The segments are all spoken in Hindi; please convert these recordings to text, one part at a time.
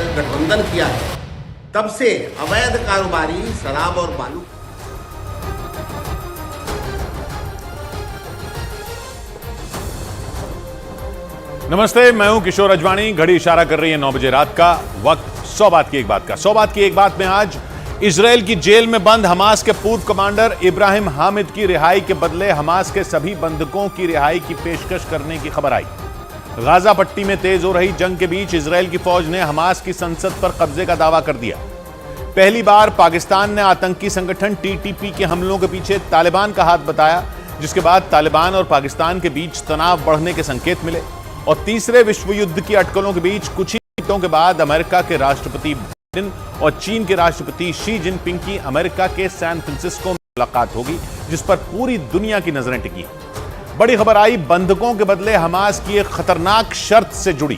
गठबंधन किया है, तब से अवैध कारोबारी शराब और बालू। नमस्ते, मैं हूं किशोर अजवाणी। घड़ी इशारा कर रही है 9 बजे रात का वक्त। 100 बात की एक बात का 100 बात की एक बात में आज इजराइल की जेल में बंद हमास के पूर्व कमांडर इब्राहिम हामिद की रिहाई के बदले हमास के सभी बंधकों की रिहाई की पेशकश करने की खबर आई। गाजा पट्टी में तेज हो रही जंग के बीच इजराइल की फौज ने हमास की संसद पर कब्जे का दावा कर दिया। पहली बार पाकिस्तान ने आतंकी संगठन टीटीपी के हमलों के पीछे तालिबान का हाथ बताया, जिसके बाद तालिबान और पाकिस्तान के बीच तनाव बढ़ने के संकेत मिले। और तीसरे विश्व युद्ध की अटकलों के बीच कुछ ही मिनटों के बाद अमेरिका के राष्ट्रपति बाइडेन और चीन के राष्ट्रपति शी जिनपिंग की अमेरिका के सैन फ्रांसिस्को में मुलाकात होगी, जिस पर पूरी दुनिया की नजरें टिकी हैं। बड़ी खबर आई बंधकों के बदले हमास की एक खतरनाक शर्त से जुड़ी।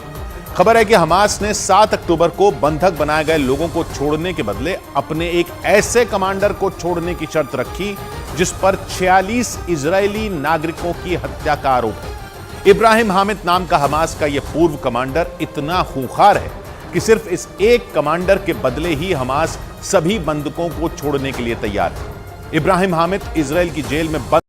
खबर है कि हमास ने 7 अक्टूबर को बंधक बनाए गए लोगों को छोड़ने के बदले अपने एक ऐसे कमांडर को छोड़ने की शर्त रखी जिस पर 46 इजरायली नागरिकों की हत्या का आरोप है। इब्राहिम हामिद नाम का हमास का यह पूर्व कमांडर इतना खूंखार है कि सिर्फ इस एक कमांडर के बदले ही हमास सभी बंधकों को छोड़ने के लिए तैयार है। इब्राहिम हामिद इजराइल की जेल में बंद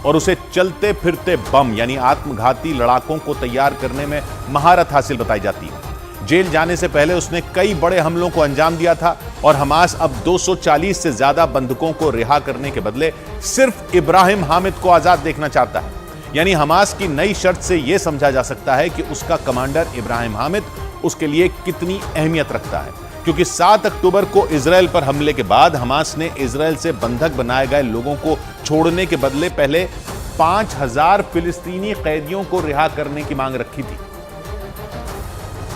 और उसे चलते फिरते बम यानी आत्मघाती लड़ाकों को तैयार करने में महारत हासिल बताई जाती है। जेल जाने से पहले उसने कई बड़े हमलों को अंजाम दिया था और हमास अब 240 से ज्यादा बंधकों को रिहा करने के बदले सिर्फ इब्राहिम हामिद को आजाद देखना चाहता है। यानी हमास की नई शर्त से यह समझा जा सकता है कि उसका कमांडर इब्राहिम हामिद उसके लिए कितनी अहमियत रखता है, क्योंकि 7 अक्टूबर को इजराइल पर हमले के बाद हमास ने इजराइल से बंधक बनाए गए लोगों को छोड़ने के बदले पहले 5000 फिलिस्तीनी कैदियों को रिहा करने की मांग रखी थी,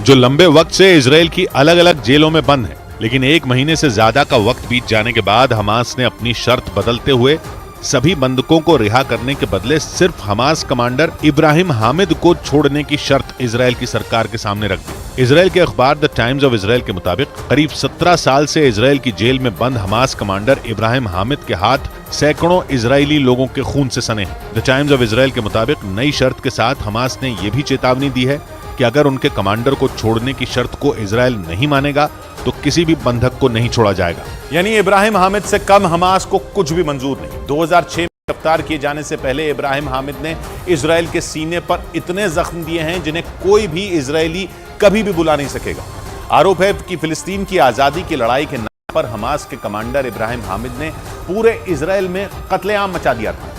जो लंबे वक्त से इजराइल की अलग अलग जेलों में बंद है। लेकिन 1 महीने से ज्यादा का वक्त बीत जाने के बाद हमास ने अपनी शर्त बदलते हुए सभी बंधकों को रिहा करने के बदले सिर्फ हमास कमांडर इब्राहिम हामिद को छोड़ने की शर्त इजराइल की सरकार के सामने रख दी। इजराइल के अखबार द टाइम्स ऑफ इजराइल के मुताबिक करीब 17 साल से इजराइल की जेल में बंद हमास कमांडर इब्राहिम हामिद के हाथ सैकड़ों इजरायली लोगों के खून से सने हैं। द टाइम्स ऑफ इजराइल के मुताबिक नई शर्त के साथ हमास ने यह भी चेतावनी दी है कि अगर उनके कमांडर को छोड़ने की शर्त को इजराइल नहीं मानेगा तो किसी भी बंधक को नहीं छोड़ा जाएगा। यानी इब्राहिम हामिद से कम हमास को कुछ भी मंजूर नहीं। 2006 में गिरफ्तार किए जाने से पहले इब्राहिम हामिद ने इजराइल के सीने पर इतने जख्म दिए हैं जिन्हें कोई भी इजरायली कभी भी बुला नहीं सकेगा। आरोप है कि फिलिस्तीन की आजादी की लड़ाई के नाम पर हमास के कमांडर इब्राहिम हामिद ने पूरे इजराइल में कत्लेआम मचा दिया था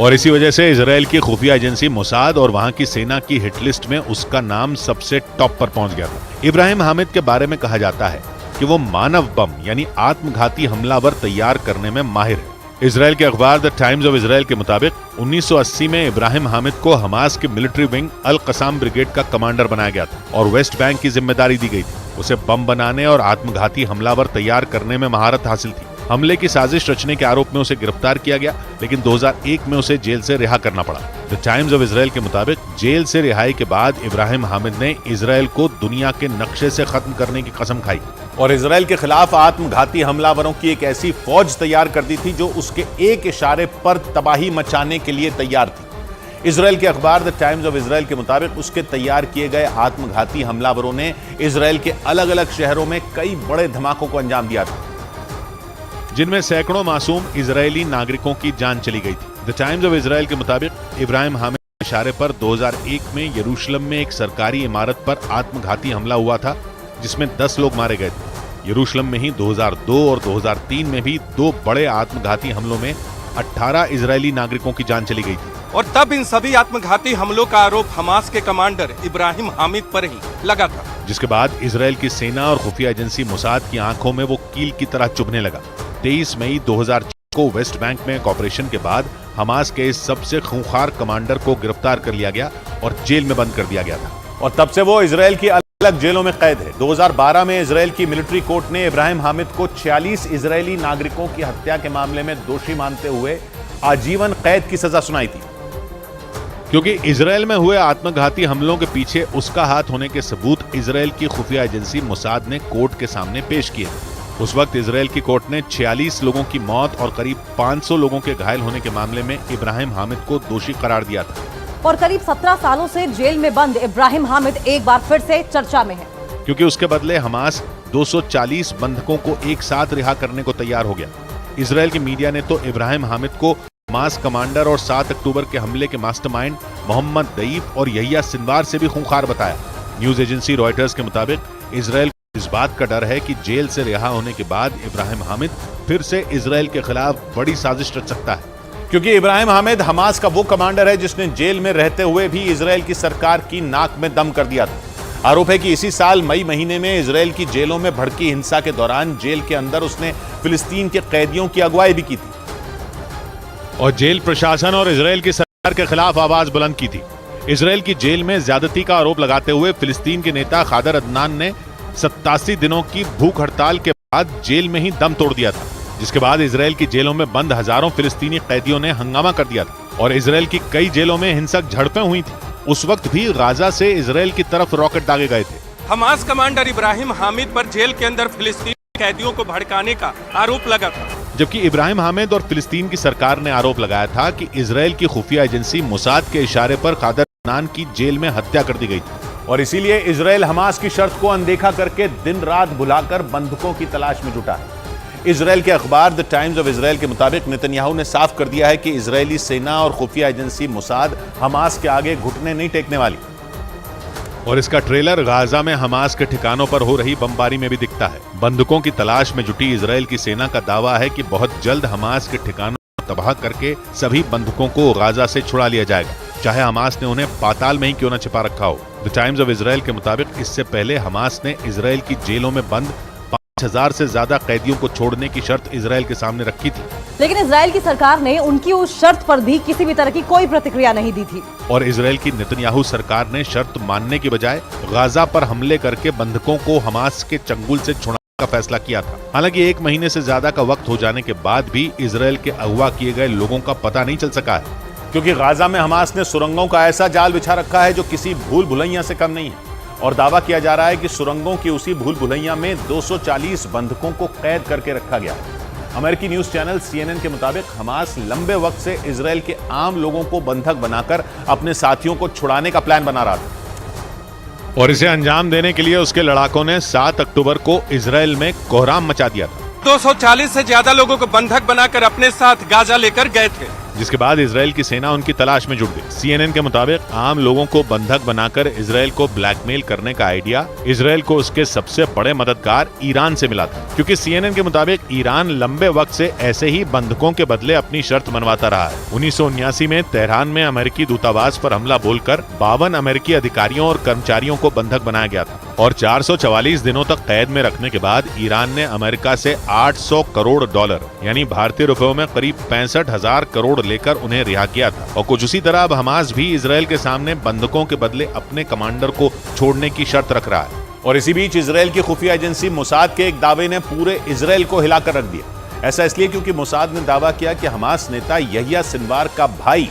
और इसी वजह से इजराइल की खुफिया एजेंसी मोसाद और वहां की सेना की हिट लिस्ट में उसका नाम सबसे टॉप पर पहुंच गया था। इब्राहिम हामिद के बारे में कहा जाता है कि वो मानव बम यानी आत्मघाती हमलावर तैयार करने में माहिर है। इजराइल के अखबार द टाइम्स ऑफ इजराइल के मुताबिक 1980 में इब्राहिम हामिद को हमास की मिलिट्री विंग अल कसाम ब्रिगेड का कमांडर बनाया गया था और वेस्ट बैंक की जिम्मेदारी दी गई थी। उसे बम बनाने और आत्मघाती हमलावर तैयार करने में महारत हासिल थी। हमले की साजिश रचने के आरोप में उसे गिरफ्तार किया गया, लेकिन 2001 में उसे जेल से रिहा करना पड़ा। द टाइम्स ऑफ इजराइल के मुताबिक जेल से रिहाई के बाद इब्राहिम हामिद ने इजराइल को दुनिया के नक्शे से खत्म करने की कसम खाई और इजराइल के खिलाफ आत्मघाती हमलावरों की एक ऐसी फौज तैयार कर दी थी जो उसके एक इशारे पर तबाही मचाने के लिए तैयार थी। इजराइल के अखबार द टाइम्स ऑफ इजराइल के मुताबिक उसके तैयार किए गए आत्मघाती हमलावरों ने इजराइल के अलग अलग शहरों में कई बड़े धमाकों को अंजाम दिया था, जिनमें सैकड़ों मासूम इजरायली नागरिकों की जान चली गई थी। द टाइम्स ऑफ इजराइल के मुताबिक इब्राहिम हामिद के इशारे पर 2001 में यरूशलेम में एक सरकारी इमारत पर आत्मघाती हमला हुआ था, जिसमें 10 लोग मारे गए थे। यरूशलेम में ही 2002 और 2003 में भी 2 बड़े आत्मघाती हमलों में 18 इजरायली नागरिकों की जान चली गई थी और तब इन सभी आत्मघाती हमलों का आरोप हमास के कमांडर इब्राहिम हामिद पर ही लगा था, जिसके बाद इजराइल की सेना और खुफिया एजेंसी मोसाद की आंखों में वो कील की तरह चुभने लगा। 23 मई 2004 को वेस्ट बैंक में एक ऑपरेशन के बाद हमास के इस सबसे खूंखार कमांडर को गिरफ्तार कर लिया गया और जेल में बंद कर दिया गया था और तब से वो इजराइल की अलग जेलों में कैद है। 2012 में इजराइल की मिलिट्री कोर्ट ने इब्राहिम हामिद को 46 इजरायली नागरिकों की हत्या के मामले में दोषी मानते हुए आजीवन कैद की सजा सुनाई थी, क्योंकि इजराइल में हुए आत्मघाती हमलों के पीछे उसका हाथ होने के सबूत इजराइल की खुफिया एजेंसी मोसाद ने कोर्ट के सामने पेश किए। उस वक्त इजराइल की कोर्ट ने 46 लोगों की मौत और करीब 500 लोगों के घायल होने के मामले में इब्राहिम हामिद को दोषी करार दिया था। और करीब 17 सालों से जेल में बंद इब्राहिम हामिद एक बार फिर से चर्चा में है। क्योंकि उसके बदले हमास 240 बंधकों को एक साथ रिहा करने को तैयार हो गया। इजराइल की मीडिया ने तो इब्राहिम हामिद को हमास कमांडर और 7 अक्टूबर के हमले के मास्टरमाइंड मोहम्मद दईफ और यहिया सिनवार से भी खूंखार बताया। न्यूज एजेंसी रॉयटर्स के मुताबिक इजराइल को इस बात का डर है कि जेल से रिहा होने के बाद इब्राहिम हामिद फिर से इजराइल के खिलाफ बड़ी साजिश रच सकता है, क्योंकि इब्राहिम हामिद हमास का वो कमांडर है जिसने जेल में रहते हुए भी इजराइल की सरकार की नाक में दम कर दिया था। आरोप है कि इसी साल मई महीने में इजराइल की जेलों में भड़की हिंसा के दौरान जेल के अंदर उसने फिलिस्तीन के कैदियों की अगुवाई भी की थी और जेल प्रशासन और इजराइल की सरकार के खिलाफ आवाज बुलंद की थी। इजराइल की जेल में ज्यादती का आरोप लगाते हुए फिलिस्तीन के नेता खादर अदनान ने 87 दिनों की भूख हड़ताल के बाद जेल में ही दम तोड़ दिया था, जिसके बाद इजराइल की जेलों में बंद हजारों फिलिस्तीनी कैदियों ने हंगामा कर दिया था और इजराइल की कई जेलों में हिंसक झड़पें हुई थी। उस वक्त भी गाजा से इजराइल की तरफ रॉकेट दागे गए थे। हमास कमांडर इब्राहिम हामिद पर जेल के अंदर फिलिस्तीनी कैदियों को भड़काने का आरोप लगा था, जबकि इब्राहिम हामिद और फिलिस्तीन की सरकार ने आरोप लगाया था कि इजराइल की खुफिया एजेंसी मोसाद के इशारे पर खादर अदनान की जेल में हत्या कर दी गई थी और इसीलिए इजराइल हमास की शर्त को अनदेखा करके दिन रात बुलाकर बंधकों की तलाश में जुटा है। इजराइल के अखबार द टाइम्स ऑफ इजराइल के मुताबिक नेतन्याहू ने साफ कर दिया है कि इजरायली सेना और खुफिया एजेंसी मोसाद हमास के आगे घुटने नहीं टेकने वाली और इसका ट्रेलर गाजा में हमास के ठिकानों पर हो रही बमबारी में भी दिखता है। बंधकों की तलाश में जुटी इजराइल की सेना का दावा है कि बहुत जल्द हमास के ठिकानों को तबाह करके सभी बंधकों को गाजा से छुड़ा लिया जाएगा, चाहे हमास ने उन्हें पाताल में ही क्यों न छिपा रखा हो। द टाइम्स ऑफ इजराइल के मुताबिक इससे पहले हमास ने इजराइल की जेलों में बंद 5000 से ज्यादा कैदियों को छोड़ने की शर्त इजराइल के सामने रखी थी, लेकिन इजराइल की सरकार ने उनकी उस शर्त पर भी किसी भी तरह की कोई प्रतिक्रिया नहीं दी थी और इजराइल की नेतन्याहू सरकार ने शर्त मानने के बजाय गाजा पर हमले करके बंधकों को हमास के चंगुल से छुड़ाने का फैसला किया था। हालांकि 1 महीने से ज्यादा का वक्त हो जाने के बाद भी इजराइल के अगवा किए गए लोगों का पता नहीं चल सका है, क्योंकि गाजा में हमास ने सुरंगों का ऐसा जाल बिछा रखा है जो किसी भूल भुलैया से कम नहीं है और दावा किया जा रहा है कि सुरंगों की उसी भूल भुलैया में 240 बंधकों को कैद करके रखा गया। अमेरिकी न्यूज चैनल CNN के मुताबिक हमास लंबे वक्त से इजराइल के आम लोगों को बंधक बनाकर अपने साथियों को छुड़ाने का प्लान बना रहा था और इसे अंजाम देने के लिए उसके लड़ाकों ने 7 अक्टूबर को इजराइल में कोहराम मचा दिया था। 240 से ज्यादा लोगों को बंधक बनाकर अपने साथ गाजा लेकर गए थे, जिसके बाद इजराइल की सेना उनकी तलाश में जुट गई। CNN के मुताबिक आम लोगों को बंधक बनाकर इजराइल को ब्लैकमेल करने का आइडिया इजराइल को उसके सबसे बड़े मददगार ईरान से मिला था, क्योंकि CNN के मुताबिक ईरान लंबे वक्त से ऐसे ही बंधकों के बदले अपनी शर्त मनवाता रहा है। 1979 में तेहरान में अमेरिकी दूतावास पर हमला बोलकर 52 अमेरिकी अधिकारियों और कर्मचारियों को बंधक बनाया गया था और 444 दिनों तक कैद में रखने के बाद ईरान ने अमेरिका से $800 करोड़ यानी भारतीय रुपयों में करीब 65,000 करोड़ लेकर उन्हें रिहा किया था। और कुछ उसी तरह अब हमास भी इजराइल के सामने बंधकों के बदले अपने कमांडर को छोड़ने की शर्त रख रहा है। और इसी बीच इजराइल की खुफिया एजेंसी मोसाद के एक दावे ने पूरे इजराइल को हिलाकर रख दिया। ऐसा इसलिए क्योंकि मोसाद ने दावा किया कि हमास नेता यहिया सिनवार का भाई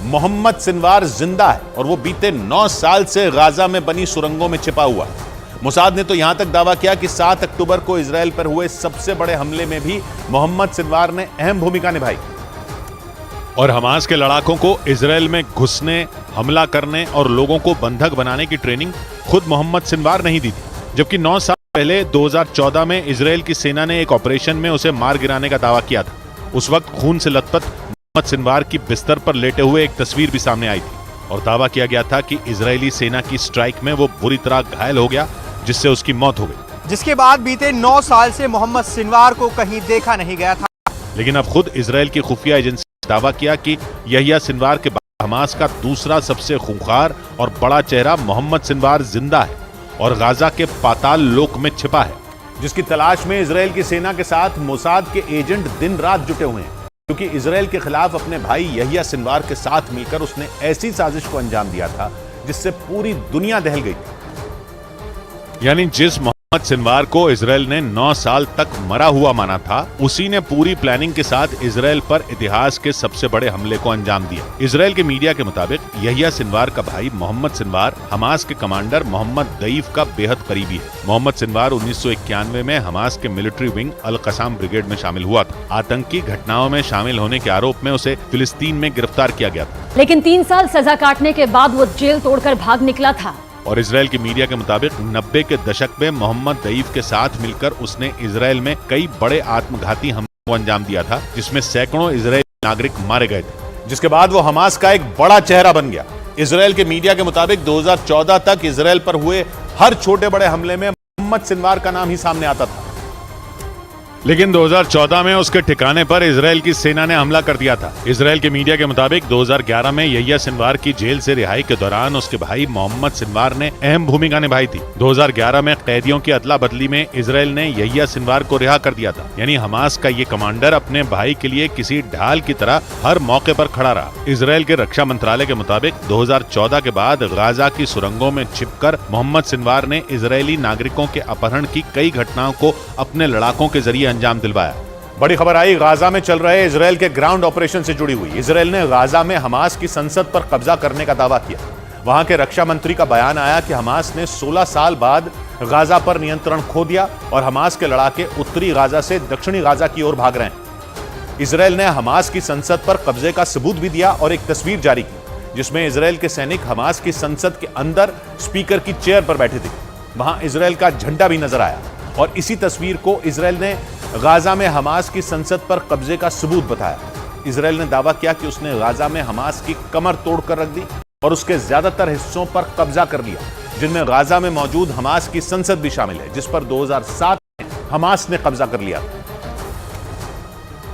मोहम्मद सिनवार जिंदा है और वो बीते 9 साल से गाजा में बनी सुरंगों में छिपा हुआ है। मोसाद ने तो यहां तक दावा किया कि 7 अक्टूबर को इजराइल पर हुए सबसे बड़े हमले में भी मोहम्मद सिनवार ने अहम भूमिका निभाई और हमास के लड़ाकों को इजराइल में घुसने, हमला करने और लोगों को बंधक बनाने की ट्रेनिंग खुद मोहम्मद सिनवार नहीं दी थी, जबकि 9 साल पहले 2014 में इजराइल की सेना ने एक ऑपरेशन में उसे मार गिराने का दावा किया था। उस वक्त खून से लथपथ मोहम्मद सिनवार की बिस्तर पर लेटे हुए एक तस्वीर भी सामने आई थी और दावा किया गया था कि इजरायली सेना की स्ट्राइक में वो बुरी तरह घायल हो गया, जिससे उसकी मौत हो गई। जिसके बाद बीते 9 साल से मोहम्मद सिनवार को कहीं देखा नहीं गया था। लेकिन अब खुद इजराइल की खुफिया एजेंसी ने दावा किया कि यहिया सिनवार के बाद हमास का दूसरा सबसे खूंखार और बड़ा चेहरा मोहम्मद सिनवार जिंदा है और गाजा के पाताल लोक में छिपा है, जिसकी तलाश में इजराइल की सेना के साथ मोसाद के एजेंट दिन रात जुटे हुए हैं, क्योंकि इजराइल के खिलाफ अपने भाई यहिया सिनवार के साथ मिलकर उसने ऐसी साजिश को अंजाम दिया था जिससे पूरी दुनिया दहल गई थी। यानी जिस मोहम्मद सिनवार को इजराइल ने 9 साल तक मरा हुआ माना था, उसी ने पूरी प्लानिंग के साथ इजराइल पर इतिहास के सबसे बड़े हमले को अंजाम दिया। इजराइल के मीडिया के मुताबिक यहिया सिनवार का भाई मोहम्मद सिनवार हमास के कमांडर मोहम्मद दईफ का बेहद करीबी है। मोहम्मद सिनवार 1991 में हमास के मिलिट्री विंग अल कसाम ब्रिगेड में शामिल हुआ था। आतंकी घटनाओं में शामिल होने के आरोप में उसे फिलिस्तीन में गिरफ्तार किया गया था, लेकिन 3 साल सजा काटने के बाद वो जेल तोड़कर भाग निकला था। और इसराइल की मीडिया के मुताबिक 90 के दशक में मोहम्मद दईफ के साथ मिलकर उसने इसराइल में कई बड़े आत्मघाती हमलों को अंजाम दिया था, जिसमें सैकड़ों इजरायली नागरिक मारे गए थे, जिसके बाद वो हमास का एक बड़ा चेहरा बन गया। इसराइल के मीडिया के मुताबिक 2014 तक इसराइल पर हुए हर छोटे बड़े हमले में मोहम्मद सिनवार का नाम ही सामने आता था। लेकिन 2014 में उसके ठिकाने पर इसराइल की सेना ने हमला कर दिया था। इसराइल के मीडिया के मुताबिक 2011 में यहिया सिनवार की जेल से रिहाई के दौरान उसके भाई मोहम्मद सिनवार ने अहम भूमिका निभाई थी। 2011 में कैदियों की अदला बदली में इसराइल ने यहिया सिनवार को रिहा कर दिया था। यानी हमास का ये कमांडर अपने भाई के लिए किसी ढाल की तरह हर मौके पर खड़ा रहा। इसराइल के रक्षा मंत्रालय के मुताबिक 2014 के बाद गाजा की सुरंगों में छिपकर मोहम्मद सिनवार ने इजरायली नागरिकों के अपहरण की कई घटनाओं को अपने लड़ाकों के जरिए अंजाम दिलवाया। बड़ी खबर आई गाजा में चल रहे इसराइल के ग्राउंड ऑपरेशन से जुड़ी हुई। इसराइल ने गाजा में हमास की संसद पर कब्जा करने का दावा किया। वहां के रक्षा मंत्री का बयान आया कि हमास ने 16 साल बाद गाजा पर नियंत्रण खो दिया और हमास के लड़ाके उत्तरी गाजा से दक्षिणी गाजा की ओर भाग रहे हैं। इसराइल ने हमास की संसद पर कब्जे का सबूत भी दिया और एक तस्वीर जारी की, जिसमें इसराइल के सैनिक हमास की संसद के अंदर स्पीकर की चेयर पर बैठे थे। वहां इसराइल का झंडा भी नजर आया और इसी तस्वीर को इसराइल ने गाजा में हमास की संसद पर कब्जे का सबूत बताया। इसराइल ने दावा किया कि उसने गाजा में हमास की कमर तोड़कर रख दी और उसके ज्यादातर हिस्सों पर कब्जा कर लिया, जिनमें गाजा में मौजूद हमास की संसद भी शामिल है, जिस पर 2007 में हमास ने कब्जा कर लिया।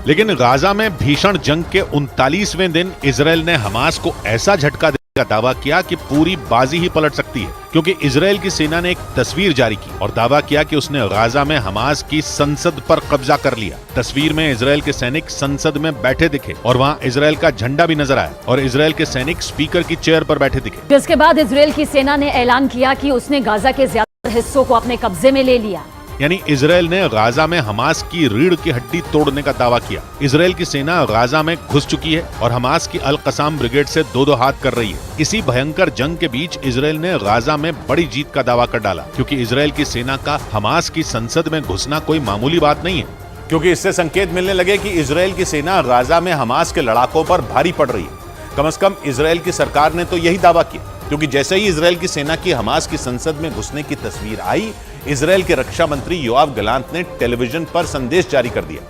लेकिन गाजा में भीषण जंग के 39वें दिन इसराइल ने हमास को ऐसा झटका देने का दावा किया कि पूरी बाजी ही पलट सकती है, क्योंकि इसराइल की सेना ने एक तस्वीर जारी की और दावा किया कि उसने गाजा में हमास की संसद पर कब्जा कर लिया। तस्वीर में इसराइल के सैनिक संसद में बैठे दिखे और वहां इसराइल का झंडा भी नजर आया और इसराइल के सैनिक स्पीकर की चेयर पर बैठे दिखे। जिसके बाद इसराइल की सेना ने ऐलान किया कि उसने गाजा के ज्यादातर हिस्सों को अपने कब्जे में ले लिया। यानी इसराइल ने गाजा में हमास की रीढ़ की हड्डी तोड़ने का दावा किया। इसराइल की सेना गाजा में घुस चुकी है और हमास की अल कसाम ब्रिगेड से दो हाथ कर रही है। इसी भयंकर जंग के बीच इसराइल ने गाजा में बड़ी जीत का दावा कर डाला, क्योंकि इसराइल की सेना का हमास की संसद में घुसना कोई मामूली बात नहीं है, क्योंकि इससे संकेत मिलने लगे कि इसराइल की सेना गाजा में हमास के लड़ाकों पर भारी पड़ रही है। कम से कम इसराइल की सरकार ने तो यही दावा किया, क्योंकि जैसे ही इसराइल की सेना की हमास की संसद में घुसने की तस्वीर आई, इसराइल के रक्षा मंत्री योआव गलांत ने टेलीविजन पर संदेश जारी कर दिया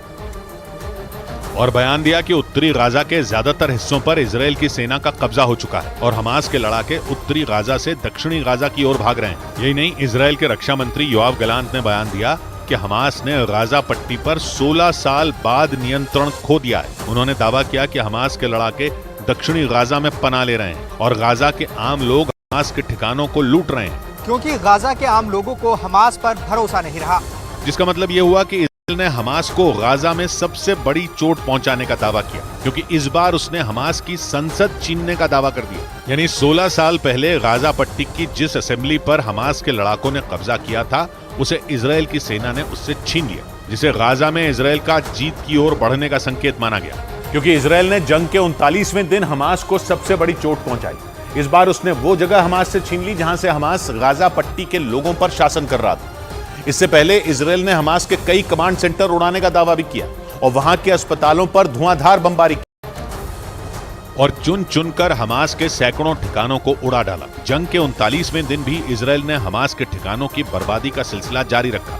और बयान दिया कि उत्तरी गाजा के ज्यादातर हिस्सों पर इसराइल की सेना का कब्जा हो चुका है और हमास के लड़ाके उत्तरी गाजा से दक्षिणी गाजा की ओर भाग रहे हैं। यही नहीं, इसराइल के रक्षा मंत्री योआव गलांत ने बयान दिया कि हमास ने गाजा पट्टी पर 16 साल बाद नियंत्रण खो दिया है। उन्होंने दावा किया कि हमास के लड़ाके दक्षिणी गाजा में पनाह ले रहे हैं और गाजा के आम लोग हमास के ठिकानों को लूट रहे हैं, क्योंकि गाजा के आम लोगों को हमास पर भरोसा नहीं रहा। जिसका मतलब यह हुआ कि इसराइल ने हमास को गाजा में सबसे बड़ी चोट पहुंचाने का दावा किया, क्योंकि इस बार उसने हमास की संसद छीनने का दावा कर दिया। यानी 16 साल पहले गाजा पट्टी की जिस असेंबली पर हमास के लड़ाकों ने कब्जा किया था, उसे इसराइल की सेना ने उससे छीन लिया, जिसे गाजा में इसराइल का जीत की ओर बढ़ने का संकेत माना गया, क्योंकि इसराइल ने जंग के 39वें दिन हमास को सबसे बड़ी चोट पहुंचाई। इस बार उसने वो जगह हमास से छीन ली जहां से हमास गाजा पट्टी के लोगों पर शासन कर रहा था। इससे पहले इसराइल ने हमास के कई कमांड सेंटर उड़ाने का दावा भी किया और वहां के अस्पतालों पर धुआंधार बमबारी की और चुन चुनकर हमास के सैकड़ों ठिकानों को उड़ा डाला। जंग के 39वें दिन भी इसराइल ने हमास के ठिकानों की बर्बादी का सिलसिला जारी रखा।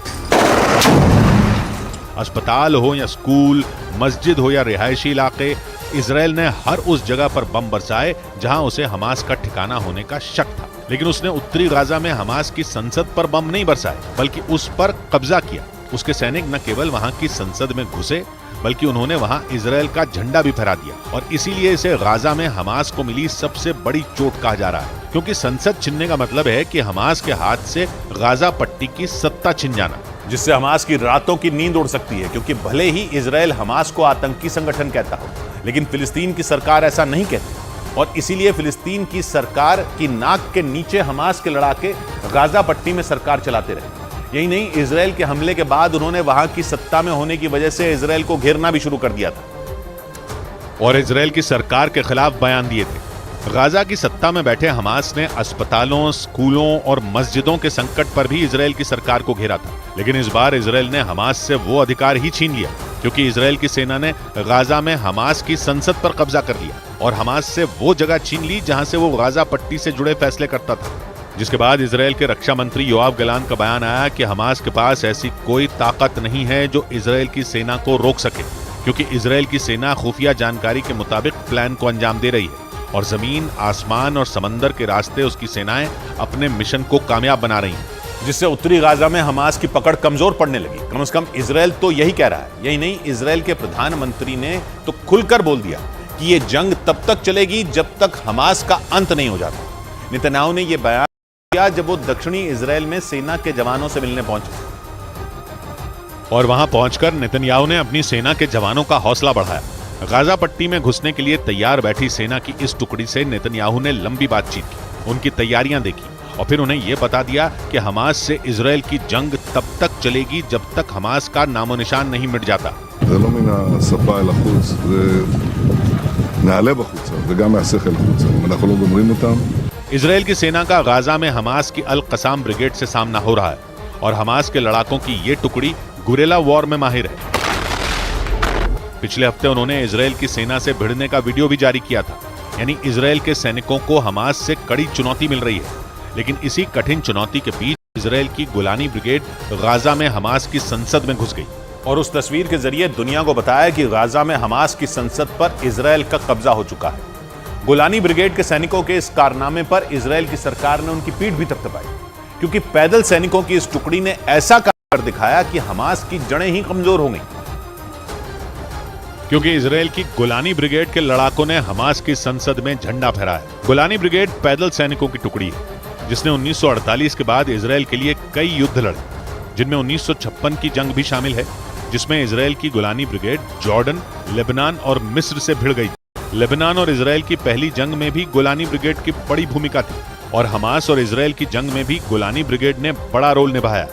अस्पताल हो या स्कूल, मस्जिद हो या रिहायशी इलाके, इसराइल ने हर उस जगह पर बम बरसाए जहां उसे हमास का ठिकाना होने का शक था। लेकिन उसने उत्तरी गाजा में हमास की संसद पर बम नहीं बरसाए, बल्कि उस पर कब्जा किया। उसके सैनिक न केवल वहां की संसद में घुसे, बल्कि उन्होंने वहां इसराइल का झंडा भी फहरा दिया और इसीलिए इसे गाजा में हमास को मिली सबसे बड़ी चोट कहा जा रहा है, क्योंकि संसद छीनने का मतलब है कि हमास के हाथ से गाजा पट्टी की सत्ता छिन जाना, जिससे हमास की रातों की नींद उड़ सकती है। क्योंकि भले ही इसराइल हमास को आतंकी संगठन कहता हो, लेकिन फिलिस्तीन की सरकार ऐसा नहीं कहती और इसीलिए फिलिस्तीन की सरकार की नाक के नीचे हमास के लड़ाके गाजा पट्टी में सरकार चलाते रहे। यही नहीं, इसराइल के हमले के बाद उन्होंने वहां की सत्ता में होने की वजह से इसराइल को घेरना भी शुरू कर दिया था और इसराइल की सरकार के खिलाफ बयान दिए थे। गाजा की सत्ता में बैठे हमास ने अस्पतालों, स्कूलों और मस्जिदों के संकट पर भी इसराइल की सरकार को घेरा था। लेकिन इस बार इसराइल ने हमास से वो अधिकार ही छीन लिया, क्योंकि इसराइल की सेना ने गाजा में हमास की संसद पर कब्जा कर लिया और हमास से वो जगह छीन ली जहां से वो गाजा पट्टी से जुड़े फैसले करता था। जिसके बाद इजरायल के रक्षा मंत्री योआव गलान का बयान आया कि हमास के पास ऐसी कोई ताकत नहीं है जो इजरायल की सेना को रोक सके, क्योंकि इजरायल की सेना खुफिया जानकारी के मुताबिक प्लान को अंजाम दे रही है और जमीन, आसमान और समंदर के रास्ते उसकी सेनाएं अपने मिशन को कामयाब बना रही हैं, जिससे उत्तरी गाजा में हमास की पकड़ कमजोर पड़ने लगी। कम से कम इजरायल तो यही कह रहा है। यही नहीं, इजरायल के प्रधानमंत्री ने तो खुलकर बोल दिया कि ये जंग तब तक चलेगी जब तक हमास का अंत नहीं हो जाता। नेतन्याहू ने यह बयान किया जब वो दक्षिणी इजरायल में सेना के जवानों से मिलने पहुंचे और वहां पहुंचकर नेतन्याहू ने अपनी सेना के जवानों का हौसला बढ़ाया। गाजा पट्टी में घुसने के लिए तैयार बैठी सेना की इस टुकड़ी से नेतन्याहू ने लंबी बातचीत की, उनकी तैयारियां देखी और फिर उन्हें यह बता दिया कि हमास से इजरायल की जंग तब तक चलेगी जब तक हमास का नामो निशान नहीं मिट जाता। זה לא מן השפה אל החוץ, זה נעלה בחוצה וגם מהשכל החוצה. אם אנחנו לא גומרים אותם. इजरायल की सेना का गाजा में हमास की अल कसाम ब्रिगेड से सामना हो रहा है और हमास के लड़ाकों की ये टुकड़ी गुरेला वॉर में माहिर है। पिछले हफ्ते उन्होंने इजरायल की सेना से भिड़ने का वीडियो भी जारी किया था। यानी इजरायल के सैनिकों को हमास से कड़ी चुनौती मिल रही है। लेकिन इसी कठिन चुनौती के बीच इजरायल की गोलानी ब्रिगेड गाजा में हमास की संसद में घुस गई और उस तस्वीर के जरिए दुनिया को बताया कि गाजा में हमास की संसद पर इजरायल का कब्जा हो चुका है। गोलानी ब्रिगेड के सैनिकों के इस कारनामे पर इजरायल की सरकार ने उनकी पीठ भी थपथपाई, क्योंकि पैदल सैनिकों की इस टुकड़ी ने ऐसा कर दिखाया कि हमास की जड़ें ही कमजोर हो गईं। क्योंकि इजरायल की गोलानी ब्रिगेड के लड़ाकों ने हमास की संसद में झंडा फहराया। गोलानी ब्रिगेड पैदल सैनिकों की टुकड़ी है जिसने 1948 के बाद इजरायल के लिए कई युद्ध लड़े, जिनमें 1956 की जंग भी शामिल है, जिसमें इजरायल की गोलानी ब्रिगेड जॉर्डन, लेबनान और मिस्र से भिड़ गई। लेबनान और इजरायल की पहली जंग में भी गोलानी ब्रिगेड की बड़ी भूमिका थी और हमास और इजरायल की जंग में भी गोलानी ब्रिगेड ने बड़ा रोल निभाया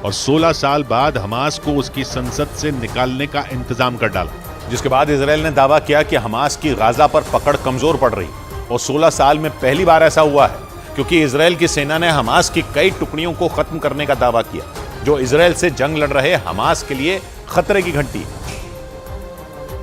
और 16 साल बाद हमास को उसकी संसद से निकालने का इंतजाम कर डाला, जिसके बाद इजरायल ने दावा किया कि हमास की गाजा पर पकड़ कमजोर पड़ रही और 16 साल में पहली बार ऐसा हुआ है, क्योंकि इजरायल की सेना ने हमास की कई टुकड़ियों को खत्म करने का दावा किया, जो इजरायल से जंग लड़ रहे हमास के लिए खतरे की घंटी है।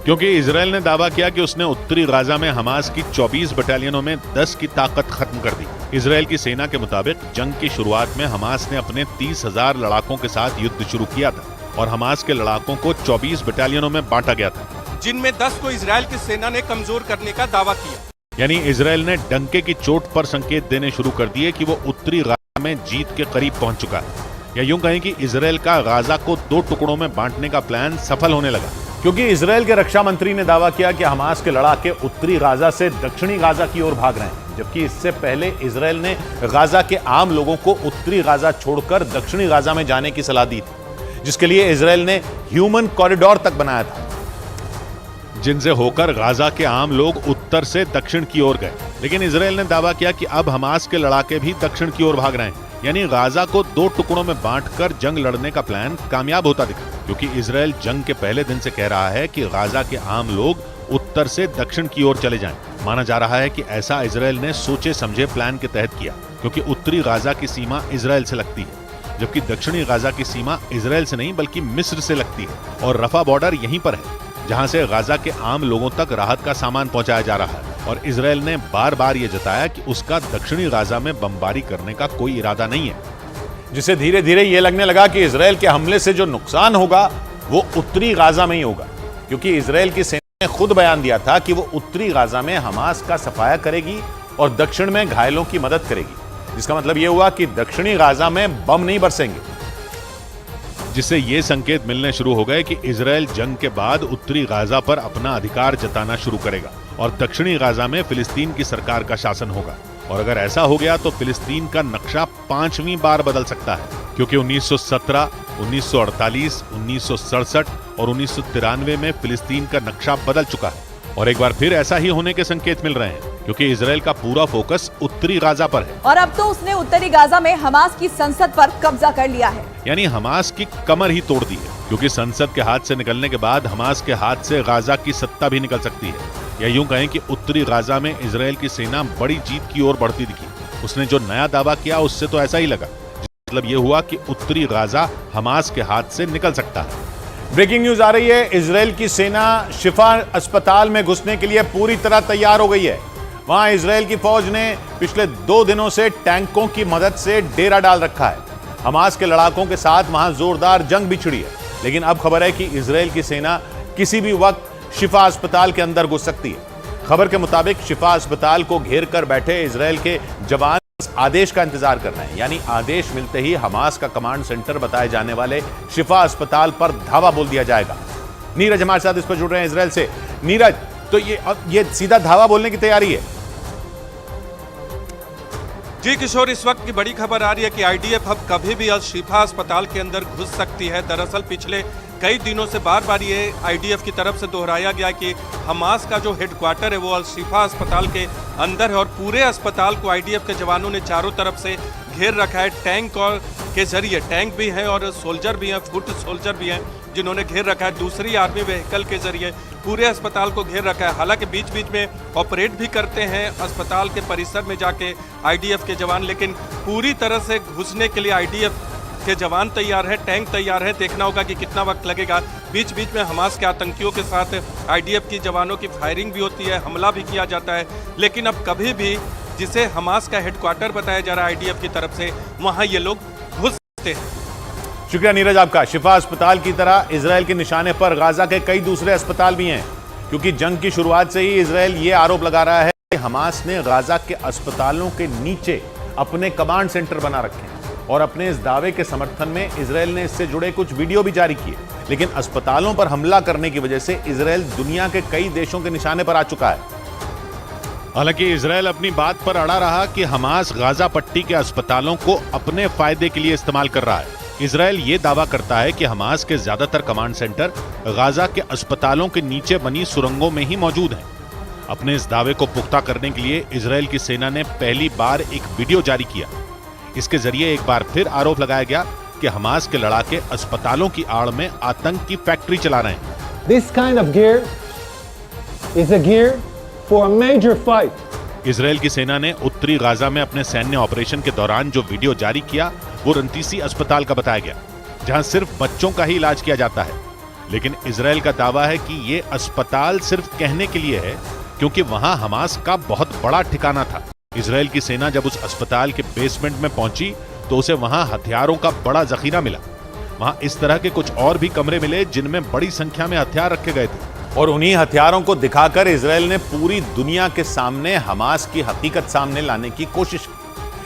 क्योंकि इजरायल ने दावा किया कि उसने उत्तरी गाजा में हमास की 24 बटालियनों में 10 की ताकत खत्म कर दी। इजरायल की सेना के मुताबिक जंग की शुरुआत में हमास ने अपने 30,000 लड़ाकों के साथ युद्ध शुरू किया था और हमास के लड़ाकों को 24 बटालियनों में बांटा गया था, जिनमें 10 को इजरायल की सेना ने कमजोर करने का दावा किया। यानी इजरायल ने डंके की चोट पर संकेत देने शुरू कर दिए कि वो उत्तरी गाजा में जीत के करीब पहुंच चुका है, या यूं कहें कि इजरायल का गाजा को 2 टुकड़ों में बांटने का प्लान सफल होने लगा। क्योंकि इजरायल के रक्षा मंत्री ने दावा किया कि हमास के लड़ाके उत्तरी गाजा से दक्षिणी गाजा की ओर भाग रहे हैं, जबकि इससे पहले इजरायल ने गाजा के आम लोगों को उत्तरी गाजा छोड़कर दक्षिणी गाजा में जाने की सलाह दी थी, जिसके लिए इजरायल ने ह्यूमन कॉरिडोर तक बनाया था, जिनसे होकर गाजा के आम लोग उत्तर से दक्षिण की ओर गए। लेकिन इजरायल ने दावा किया कि अब हमास के लड़ाके भी दक्षिण की ओर भाग रहे हैं, यानी गाजा को 2 टुकड़ों में बांटकर जंग लड़ने का प्लान कामयाब होता दिखा, क्योंकि इजरायल जंग के पहले दिन से कह रहा है कि गाजा के आम लोग उत्तर से दक्षिण की ओर चले जाएं। माना जा रहा है कि ऐसा इजरायल ने सोचे समझे प्लान के तहत किया, क्योंकि उत्तरी गाजा की सीमा इजरायल से लगती है, जबकि दक्षिणी गाजा की सीमा इजरायल से नहीं बल्कि मिस्र से लगती है और रफा बॉर्डर यहीं पर है, जहां से गाजा के आम लोगों तक राहत का सामान पहुंचाया जा रहा है। और इजरायल ने बार बार यह जताया कि उसका दक्षिणी गाजा में बमबारी करने का कोई इरादा नहीं है, जिससे धीरे धीरे यह लगने लगा कि इजरायल के हमले से जो नुकसान होगा वो उत्तरी गाजा में ही होगा, क्योंकि इजरायल की सेना ने खुद बयान दिया था कि वो उत्तरी गाजा में हमास का सफाया करेगी और दक्षिण में घायलों की मदद करेगी, जिसका मतलब यह हुआ कि दक्षिणी गाजा में बम नहीं बरसेंगे, जिससे ये संकेत मिलने शुरू हो गए कि इजरायल जंग के बाद उत्तरी गाजा पर अपना अधिकार जताना शुरू करेगा और दक्षिणी गाजा में फिलिस्तीन की सरकार का शासन होगा। और अगर ऐसा हो गया तो फिलिस्तीन का नक्शा 5वीं बार बदल सकता है, क्योंकि 1917, 1948, 1967 और 1993 में फिलिस्तीन का नक्शा बदल चुका है और एक बार फिर ऐसा ही होने के संकेत मिल रहे हैं, क्योंकि इजरायल का पूरा फोकस उत्तरी गाजा पर है और अब तो उसने उत्तरी गाजा में हमास की संसद पर कब्जा कर लिया है, यानी हमास की कमर ही तोड़ दी है, क्योंकि संसद के हाथ से निकलने के बाद हमास के हाथ से गाजा की सत्ता भी निकल सकती है। या यूं कहें कि उत्तरी गाजा में इजरायल की सेना बड़ी जीत की ओर बढ़ती दिखी। उसने जो नया दावा किया उससे तो ऐसा ही लगा, मतलब ये हुआ कि उत्तरी गाजा हमास के हाथ से निकल सकता है। ब्रेकिंग न्यूज आ रही है, इजरायल की सेना शिफा अस्पताल में घुसने के लिए पूरी तरह तैयार हो गई है। वहां इसराइल की फौज ने पिछले 2 दिनों से टैंकों की मदद से डेरा डाल रखा है। हमास के लड़ाकों के साथ वहां जोरदार जंग भी छिड़ी है। लेकिन अब खबर है कि इसराइल की सेना किसी भी वक्त शिफा अस्पताल के अंदर घुस सकती है। खबर के मुताबिक शिफा अस्पताल को घेर कर बैठे इसराइल के जवान आदेश का इंतजार कर रहे हैं, यानी आदेश मिलते ही हमास का कमांड सेंटर बताए जाने वाले शिफा अस्पताल पर धावा बोल दिया जाएगा। नीरज हमारे साथ इस पर जुड़ रहे हैं इसराइल से। नीरज, तो ये सीधा धावा बोलने की तैयारी है? जी किशोर, इस वक्त की बड़ी खबर आ रही है कि आईडीएफ अब कभी भी अल शिफा अस्पताल के अंदर घुस सकती है। दरअसल पिछले कई दिनों से बार बार ये आईडीएफ की तरफ से दोहराया गया कि हमास का जो हेडक्वार्टर है वो अल शिफा अस्पताल के अंदर है और पूरे अस्पताल को आईडीएफ के जवानों ने चारों तरफ से घेर रखा है। टैंक और के जरिए, टैंक भी हैं और सोल्जर भी हैं, फुट सोल्जर भी हैं जिन्होंने घेर रखा है। दूसरी आर्मी व्हीकल के जरिए पूरे अस्पताल को घेर रखा है। हालांकि बीच बीच में ऑपरेट भी करते हैं अस्पताल के परिसर में जाके आईडीएफ के जवान, लेकिन पूरी तरह से घुसने के लिए आईडीएफ के जवान तैयार है, टैंक तैयार है। देखना होगा कि कितना वक्त लगेगा। बीच बीच में हमास के आतंकियों के साथ आईडीएफ की जवानों की फायरिंग भी होती है, हमला भी किया जाता है। लेकिन अब कभी भी जिसे हमास का हेडक्वार्टर बताया जा रहा है आईडीएफ की तरफ से, वहां ये लोग घुस सकते हैं। शुक्रिया नीरज आपका। शिफा अस्पताल की तरह इसराइल के निशाने पर गाजा के कई दूसरे अस्पताल भी हैं, क्योंकि जंग की शुरुआत से ही इसराइल ये आरोप लगा रहा है कि हमास ने गाजा के अस्पतालों के नीचे अपने कमांड सेंटर बना रखे हैं। और अपने इस दावे के समर्थन में इसराइल ने इससे जुड़े कुछ वीडियो भी जारी किए। लेकिन अस्पतालों पर हमला करने की वजह से इसराइल दुनिया के कई देशों के निशाने पर आ चुका है। हालांकि इसराइल अपनी बात पर अड़ा रहा कि हमास गाजा पट्टी के अस्पतालों को अपने फायदे के लिए इस्तेमाल कर रहा है। इसराइल ये दावा करता है कि हमास के ज्यादातर कमांड सेंटर गाजा के अस्पतालों के नीचे बनी सुरंगों में ही मौजूद हैं। अपने इस दावे को पुख्ता करने के लिए इसराइल की सेना ने पहली बार एक वीडियो जारी किया। इसके जरिए एक बार फिर आरोप लगाया गया कि हमास के लड़ाके अस्पतालों की आड़ में आतंक की फैक्ट्री चला रहे हैं। This kind of gear is a gear for a major fight. Israel की सेना ने उत्तरी गाजा में अपने सैन्य ऑपरेशन के दौरान जो वीडियो जारी किया वो रंतीसी अस्पताल का बताया गया, जहां सिर्फ बच्चों का ही इलाज किया जाता है। लेकिन इसराइल का दावा है कि ये अस्पताल सिर्फ कहने के लिए है, क्योंकि वहां हमास का बहुत बड़ा ठिकाना था। इसराइल की सेना जब उस अस्पताल के बेसमेंट में पहुंची तो उसे वहां हथियारों का बड़ा जखीरा मिला। वहां इस तरह के कुछ और भी कमरे मिले जिनमें बड़ी संख्या में हथियार रखे गए थे। और उन्हीं हथियारों को दिखाकर इसराइल ने पूरी दुनिया के सामने हमास की हकीकत सामने लाने की कोशिश की,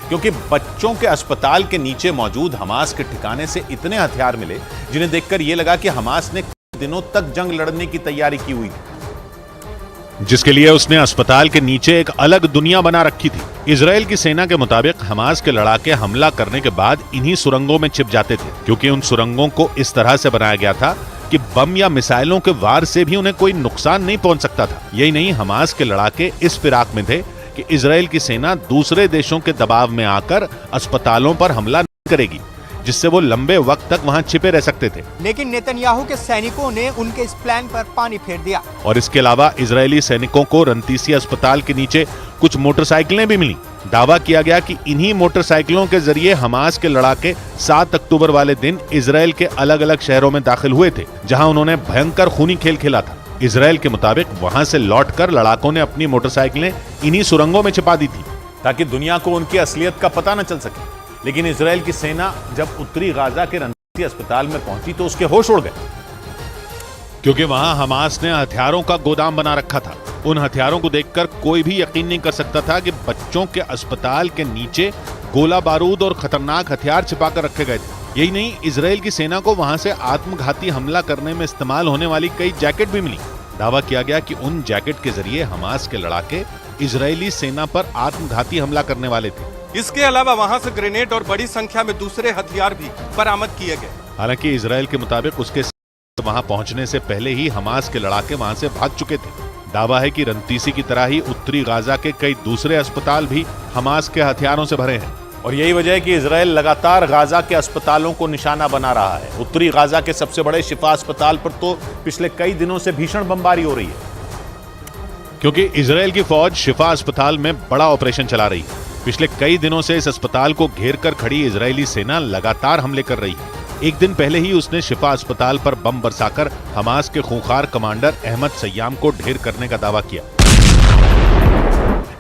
क्योंकि बच्चों के अस्पताल के नीचे मौजूद हमास के ठिकाने से इतने हथियार मिले जिन्हें देखकर यह लगा कि हमास ने कुछ दिनों तक जंग लड़ने की तैयारी की हुई थी, जिसके लिए उसने अस्पताल के नीचे एक अलग दुनिया बना रखी थी। इजराइल की सेना के मुताबिक हमास के लड़ाके हमला करने के बाद इन्हीं सुरंगों में छिप जाते थे, क्योंकि उन सुरंगों को इस तरह से बनाया गया था कि बम या मिसाइलों के वार से भी उन्हें कोई नुकसान नहीं पहुंच सकता था। यही नहीं, हमास के लड़ाके इस फिराक में थे कि इजराइल की सेना दूसरे देशों के दबाव में आकर अस्पतालों पर हमला नहीं करेगी, जिससे वो लंबे वक्त तक वहां छिपे रह सकते थे। लेकिन नेतन्याहू के सैनिकों ने उनके इस प्लान पर पानी फेर दिया। और इसके अलावा इजरायली सैनिकों को रंतीसी अस्पताल के नीचे कुछ मोटरसाइकिलें भी मिली। दावा किया गया कि इन्हीं मोटरसाइकिलों के जरिए हमास के लड़ाके 7 अक्टूबर वाले दिन इजराइल के अलग अलग शहरों में दाखिल हुए थे, जहां उन्होंने भयंकर खूनी खेल खेला था। इजराइल के मुताबिक वहां से लौटकर लड़ाकों ने अपनी मोटरसाइकिलें इन्हीं सुरंगों में छिपा दी थी, ताकि दुनिया को उनकी असलियत का पता न चल सके। लेकिन इजराइल की सेना जब उत्तरी गाजा के रंतीसी अस्पताल में पहुंची तो उसके होश उड़ गए, क्योंकि वहां हमास ने हथियारों का गोदाम बना रखा था। उन हथियारों को देखकर कोई भी यकीन नहीं कर सकता था कि बच्चों के अस्पताल के नीचे गोला बारूद और खतरनाक हथियार छिपाकर रखे गए थे। यही नहीं, इजराइल की सेना को वहां से आत्मघाती हमला करने में इस्तेमाल होने वाली कई जैकेट भी मिली। दावा किया गया कि उन जैकेट के जरिए हमास के लड़ाके इजरायली सेना पर आत्मघाती हमला करने वाले थे। इसके अलावा वहां से ग्रेनेड और बड़ी संख्या में दूसरे हथियार भी बरामद किए गए। हालांकि इजराइल के मुताबिक उसके वहां पहुंचने से पहले ही हमास के लड़ाके वहां से भाग चुके थे। दावा है कि रंतीसी की तरह ही उत्तरी गाजा के कई दूसरे अस्पताल भी हमास के हथियारों से भरे हैं। और यही वजह है कि इजराइल लगातार गाजा के अस्पतालों को निशाना बना रहा है। उत्तरी गाजा के सबसे बड़े शिफा अस्पताल पर तो पिछले कई दिनों से भीषण बमबारी हो रही है, क्योंकि इजराइल की फौज शिफा अस्पताल में बड़ा ऑपरेशन चला रही है। पिछले कई दिनों से इस अस्पताल को घेर कर खड़ी इजरायली सेना लगातार हमले कर रही है। एक दिन पहले ही उसने शिफा अस्पताल पर बम बरसाकर हमास के खूंखार कमांडर अहमद सय्याम को ढेर करने का दावा किया।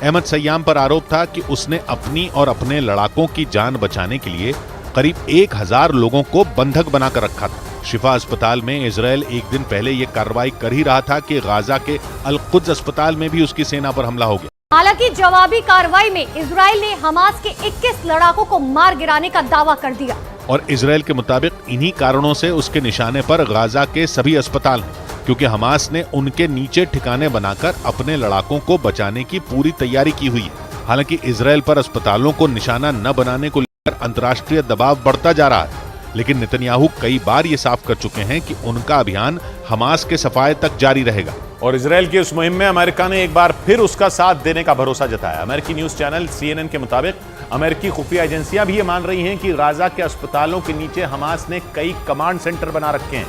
अहमद सय्याम पर आरोप था कि उसने अपनी और अपने लड़ाकों की जान बचाने के लिए करीब 1000 लोगों को बंधक बनाकर रखा था। शिफा अस्पताल में इजराइल एक दिन पहले यह कार्रवाई कर ही रहा था कि गाजा के अल-कुद्स अस्पताल में भी उसकी सेना पर हमला हो गया। हालांकि जवाबी कार्रवाई में इजराइल ने हमास के 21 लड़ाकों को मार गिराने का दावा कर दिया और इजराइल के मुताबिक इन्हीं कारणों से उसके निशाने पर गाजा के सभी अस्पताल हैं, क्योंकि हमास ने उनके नीचे ठिकाने बनाकर अपने लड़ाकों को बचाने की पूरी तैयारी की हुई है। हालांकि इजराइल पर अस्पतालों को निशाना न बनाने को लेकर अंतर्राष्ट्रीय दबाव बढ़ता जा रहा है, लेकिन नेतन्याहू कई बार ये साफ कर चुके हैं कि उनका अभियान हमास के सफाये तक जारी रहेगा। और इजराइल की उस मुहिम में अमेरिका ने एक बार फिर उसका साथ देने का भरोसा जताया। अमेरिकी न्यूज चैनल CNN के मुताबिक अमेरिकी खुफिया एजेंसियां भी ये मान रही हैं कि गाजा के अस्पतालों के नीचे हमास ने कई कमांड सेंटर बना रखे हैं,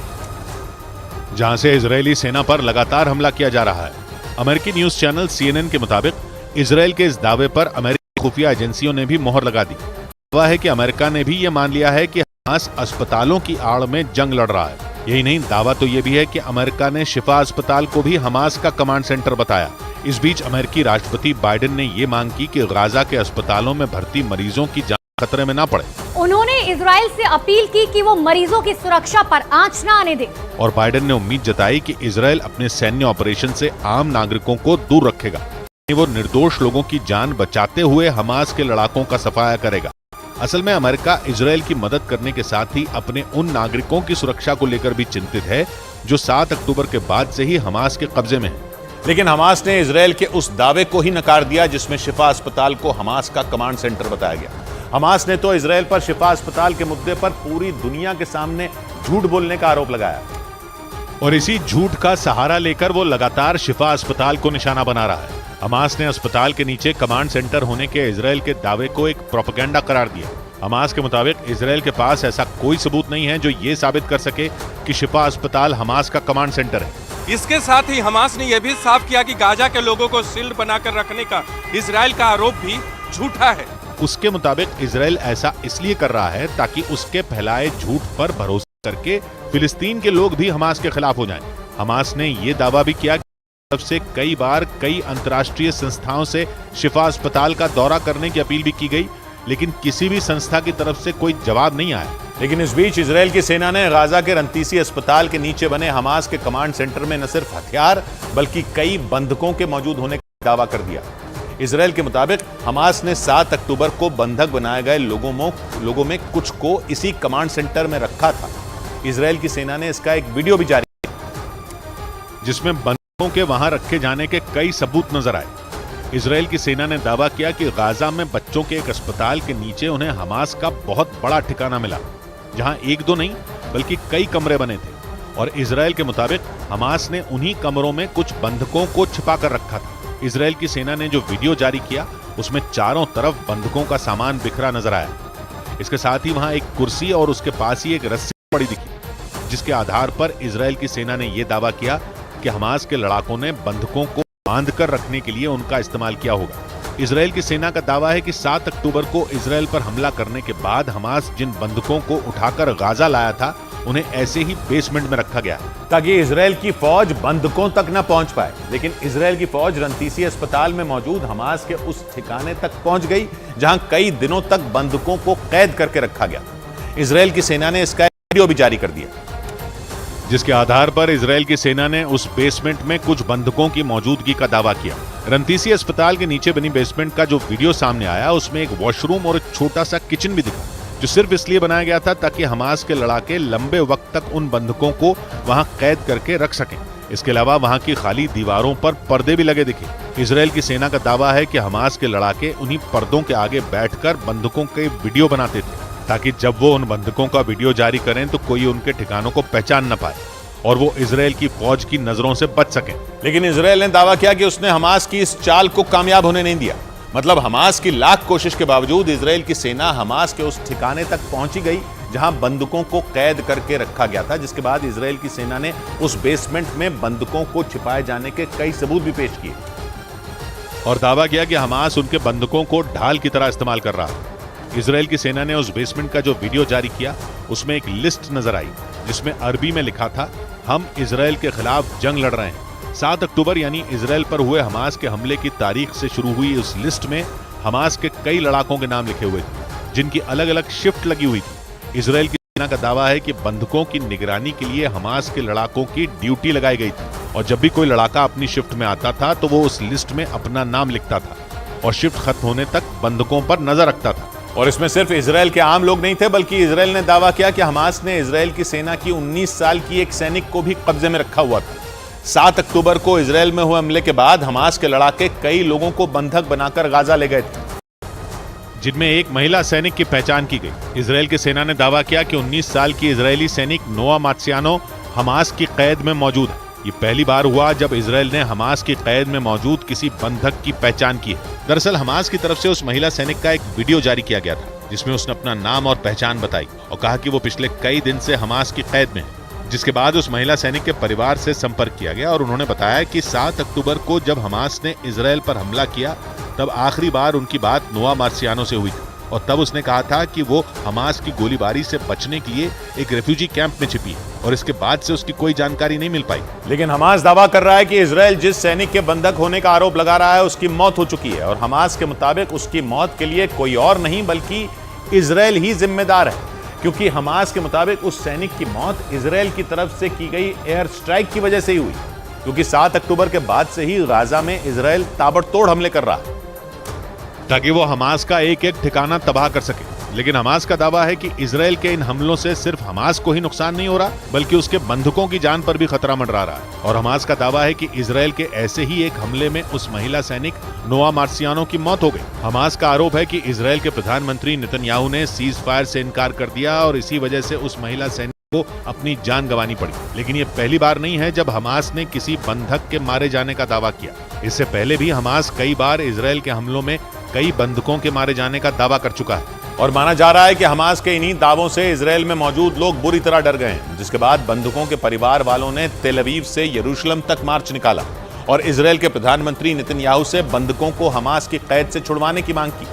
जहां से इजरायली सेना पर लगातार हमला किया जा रहा है। अमेरिकी न्यूज चैनल CNN के मुताबिक इजराइल के इस दावे पर अमेरिकी खुफिया एजेंसियों ने भी मोहर लगा दी। दावा है कि अमेरिका ने भी ये मान लिया है कि हमास अस्पतालों की आड़ में जंग लड़ रहा है। यही नहीं, दावा तो यह भी है कि अमेरिका ने शिफा अस्पताल को भी हमास का कमांड सेंटर बताया। इस बीच अमेरिकी राष्ट्रपति बाइडेन ने ये मांग की कि गाजा के अस्पतालों में भर्ती मरीजों की जान खतरे में ना पड़े। उन्होंने इजराइल से अपील की कि वो मरीजों की सुरक्षा पर आंच न आने दे। और बाइडेन ने उम्मीद जताई कि इजराइल अपने सैन्य ऑपरेशन से आम नागरिकों को दूर रखेगा। वो निर्दोष लोगों की जान बचाते हुए हमास के लड़ाकों का सफाया करेगा। असल में अमेरिका इजराइल की मदद करने के साथ ही अपने उन नागरिकों की सुरक्षा को लेकर भी चिंतित है जो 7 अक्टूबर के बाद से ही हमास के कब्जे में है। लेकिन हमास ने इजराइल के उस दावे को ही नकार दिया जिसमें शिफा अस्पताल को हमास का कमांड सेंटर बताया गया। हमास ने तो इजराइल पर शिफा अस्पताल के मुद्दे पर पूरी दुनिया के सामने झूठ बोलने का आरोप लगाया और इसी झूठ का सहारा लेकर वो लगातार शिफा अस्पताल को निशाना बना रहा है। हमास ने अस्पताल के नीचे कमांड सेंटर होने के इजराइल के दावे को एक प्रोपेगेंडा करार दिया। हमास के मुताबिक इजराइल के पास ऐसा कोई सबूत नहीं है जो ये साबित कर सके कि शिफा अस्पताल हमास का कमांड सेंटर है। इसके साथ ही हमास ने यह भी साफ किया कि गाजा के लोगों को शील्ड बनाकर रखने का इजराइल का आरोप भी झूठा है। उसके मुताबिक इजराइल ऐसा इसलिए कर रहा है ताकि उसके फैलाए झूठ पर भरोसा करके फिलिस्तीन के लोग भी हमास के खिलाफ हो जाएं। हमास ने ये दावा भी किया कि तरफ से कई बार कई अंतर्राष्ट्रीय संस्थाओं से शिफा अस्पताल का दौरा करने की अपील भी की गई, लेकिन किसी भी संस्था की तरफ से कोई जवाब नहीं आया। लेकिन इस बीच इजराइल की सेना ने गाजा के रंतीसी अस्पताल के नीचे बने हमास के कमांड सेंटर में न सिर्फ हथियार बल्कि कई बंधकों के मौजूद होने का दावा कर दिया। इजराइल के मुताबिक हमास ने 7 अक्टूबर को बंधक बनाए गए लोगों में कुछ को इसी कमांड सेंटर में रखा था। इजराइल की सेना ने इसका एक वीडियो भी जारी किया जिसमें बंधकों के वहां रखे जाने के कई सबूत नजर आए। इजराइल की सेना ने दावा किया कि गाजा में बच्चों के एक अस्पताल के नीचे उन्हें हमास का बहुत बड़ा ठिकाना मिला, जहां एक दो नहीं बल्कि कई कमरे बने थे। और इजराइल के मुताबिक हमास ने उन्हीं कमरों में कुछ बंधकों को छिपा कर रखा था। इजराइल की सेना ने जो वीडियो जारी किया उसमें चारों तरफ बंधकों का सामान बिखरा नजर आया। इसके साथ ही वहां एक कुर्सी और उसके पास ही एक रस्सी पड़ी दिखी, जिसके आधार पर इजराइल की सेना ने यह दावा किया कि हमास के लड़ाकों ने बंधकों को बांध कर रखने के लिए उनका इस्तेमाल किया होगा। इजराइल की सेना का दावा है कि 7 अक्टूबर को इजराइल पर हमला करने के बाद हमास जिन बंधकों को उठाकर गाजा लाया था उन्हें ऐसे ही बेसमेंट में रखा गया ताकि इजराइल की फौज बंधकों तक न पहुंच पाए। लेकिन इजराइल की फौज रंतीसी अस्पताल में मौजूद हमास के उस ठिकाने तक पहुंच गई जहां कई दिनों तक बंधकों को कैद करके रखा गया। इजराइल की सेना ने इसका वीडियो भी जारी कर दिया, जिसके आधार पर इजराइल की सेना ने उस बेसमेंट में कुछ बंधकों की मौजूदगी का दावा किया। रंतीसी अस्पताल के नीचे बनी बेसमेंट का जो वीडियो सामने आया उसमें एक वॉशरूम और एक छोटा सा किचन भी दिखा, जो सिर्फ इसलिए बनाया गया था ताकि हमास के लड़ाके लंबे वक्त तक उन बंधकों को वहां कैद करके रख सकें। इसके अलावा वहां की खाली दीवारों पर पर्दे भी लगे दिखे। इजराइल की सेना का दावा है कि हमास के लड़ाके उन्हीं पर्दों के आगे बैठकर बंधकों के वीडियो बनाते थे, ताकि जब वो उन बंधकों का वीडियो जारी करें तो कोई उनके ठिकानों को पहचान न पाए और वो इजराइल की फौज की नजरों से बच सकें। लेकिन इजराइल ने दावा किया कि उसने हमास की इस चाल को कामयाब होने नहीं दिया। मतलब हमास की लाख कोशिश के बावजूद इजराइल की सेना हमास के उस ठिकाने तक पहुंची गई जहां बंदूकों को कैद करके रखा गया था, जिसके बाद इजराइल की सेना ने उस बेसमेंट में बंदूकों को छिपाए जाने के कई सबूत भी पेश किए और दावा किया कि हमास उनके बंदूकों को ढाल की तरह इस्तेमाल कर रहा है। इजराइल की सेना ने उस बेसमेंट का जो वीडियो जारी किया उसमें एक लिस्ट नजर आई जिसमें अरबी में लिखा था, हम इजराइल के खिलाफ जंग लड़ रहे हैं, 7 अक्टूबर यानी इजराइल पर हुए हमास के हमले की तारीख से शुरू हुई उस लिस्ट में हमास के कई लड़ाकों के नाम लिखे हुए थे, जिनकी अलग अलग शिफ्ट लगी हुई थी। इजराइल की सेना का दावा है कि बंधकों की निगरानी के लिए हमास के लड़ाकों की ड्यूटी लगाई गई थी और जब भी कोई लड़ाका अपनी शिफ्ट में आता था तो वो उस लिस्ट में अपना नाम लिखता था और शिफ्ट खत्म होने तक बंधकों पर नजर रखता था। और इसमें सिर्फ इजराइल के आम लोग नहीं थे, बल्कि इजराइल ने दावा किया कि हमास ने इजराइल की सेना की 19 साल की एक सैनिक को भी कब्जे में रखा हुआ था। 7 अक्टूबर को इजराइल में हुए हमले के बाद हमास के लड़ाके कई लोगों को बंधक बनाकर गाजा ले गए थे, जिनमें एक महिला सैनिक की पहचान की गई। इजराइल की सेना ने दावा किया कि 19 साल की इजरायली सैनिक नोआ मार्सियानो हमास की कैद में मौजूद है। ये पहली बार हुआ जब इजराइल ने हमास की कैद में मौजूद किसी बंधक की पहचान की है। दरअसल हमास की तरफ से उस महिला सैनिक का एक वीडियो जारी किया गया था, जिसमें उसने अपना नाम और पहचान बताई और कहा कि वो पिछले कई दिन से हमास की कैद में है। जिसके बाद उस महिला सैनिक के परिवार से संपर्क किया गया और उन्होंने बताया कि 7 अक्टूबर को जब हमास ने इजराइल पर हमला किया तब आखिरी बार उनकी बात नोआ मार्सियानो से हुई थी और तब उसने कहा था कि वो हमास की गोलीबारी से बचने के लिए एक रेफ्यूजी कैंप में छिपी है और इसके बाद से उसकी कोई जानकारी नहीं मिल पाई। लेकिन हमास दावा कर रहा है कि इजराइल जिस सैनिक के बंधक होने का आरोप लगा रहा है उसकी मौत हो चुकी है और हमास के मुताबिक उसकी मौत के लिए कोई और नहीं बल्कि इजराइल ही जिम्मेदार है, क्योंकि हमास के मुताबिक उस सैनिक की मौत इजराइल की तरफ से की गई एयर स्ट्राइक की वजह से ही हुई, क्योंकि 7 अक्टूबर के बाद से ही गाजा में इजराइल ताबड़तोड़ हमले कर रहा है ताकि वो हमास का एक एक ठिकाना तबाह कर सके। लेकिन हमास का दावा है कि इजराइल के इन हमलों से सिर्फ हमास को ही नुकसान नहीं हो रहा, बल्कि उसके बंधकों की जान पर भी खतरा मंडरा रहा है। और हमास का दावा है कि इजराइल के ऐसे ही एक हमले में उस महिला सैनिक नोआ मार्सियानो की मौत हो गई। हमास का आरोप है कि इजराइल के प्रधानमंत्री नेतन्याहू ने सीज फायर से इनकार कर दिया और इसी वजह से उस महिला सैनिक को अपनी जान गंवानी पड़ी। लेकिन ये पहली बार नहीं है जब हमास ने किसी बंधक के मारे जाने का दावा किया। इससे पहले भी हमास कई बार इजराइल के हमलों में कई बंधकों के मारे जाने का दावा कर चुका है और माना जा रहा है कि हमास के इन्हीं दावों से इजराइल में मौजूद लोग बुरी तरह डर गए हैं, जिसके बाद बंधकों के परिवार वालों ने तेल अवीव से यरूशलेम तक मार्च निकाला और इजराइल के प्रधानमंत्री नेतन्याहू से बंधकों को हमास की कैद से छुड़वाने की मांग की।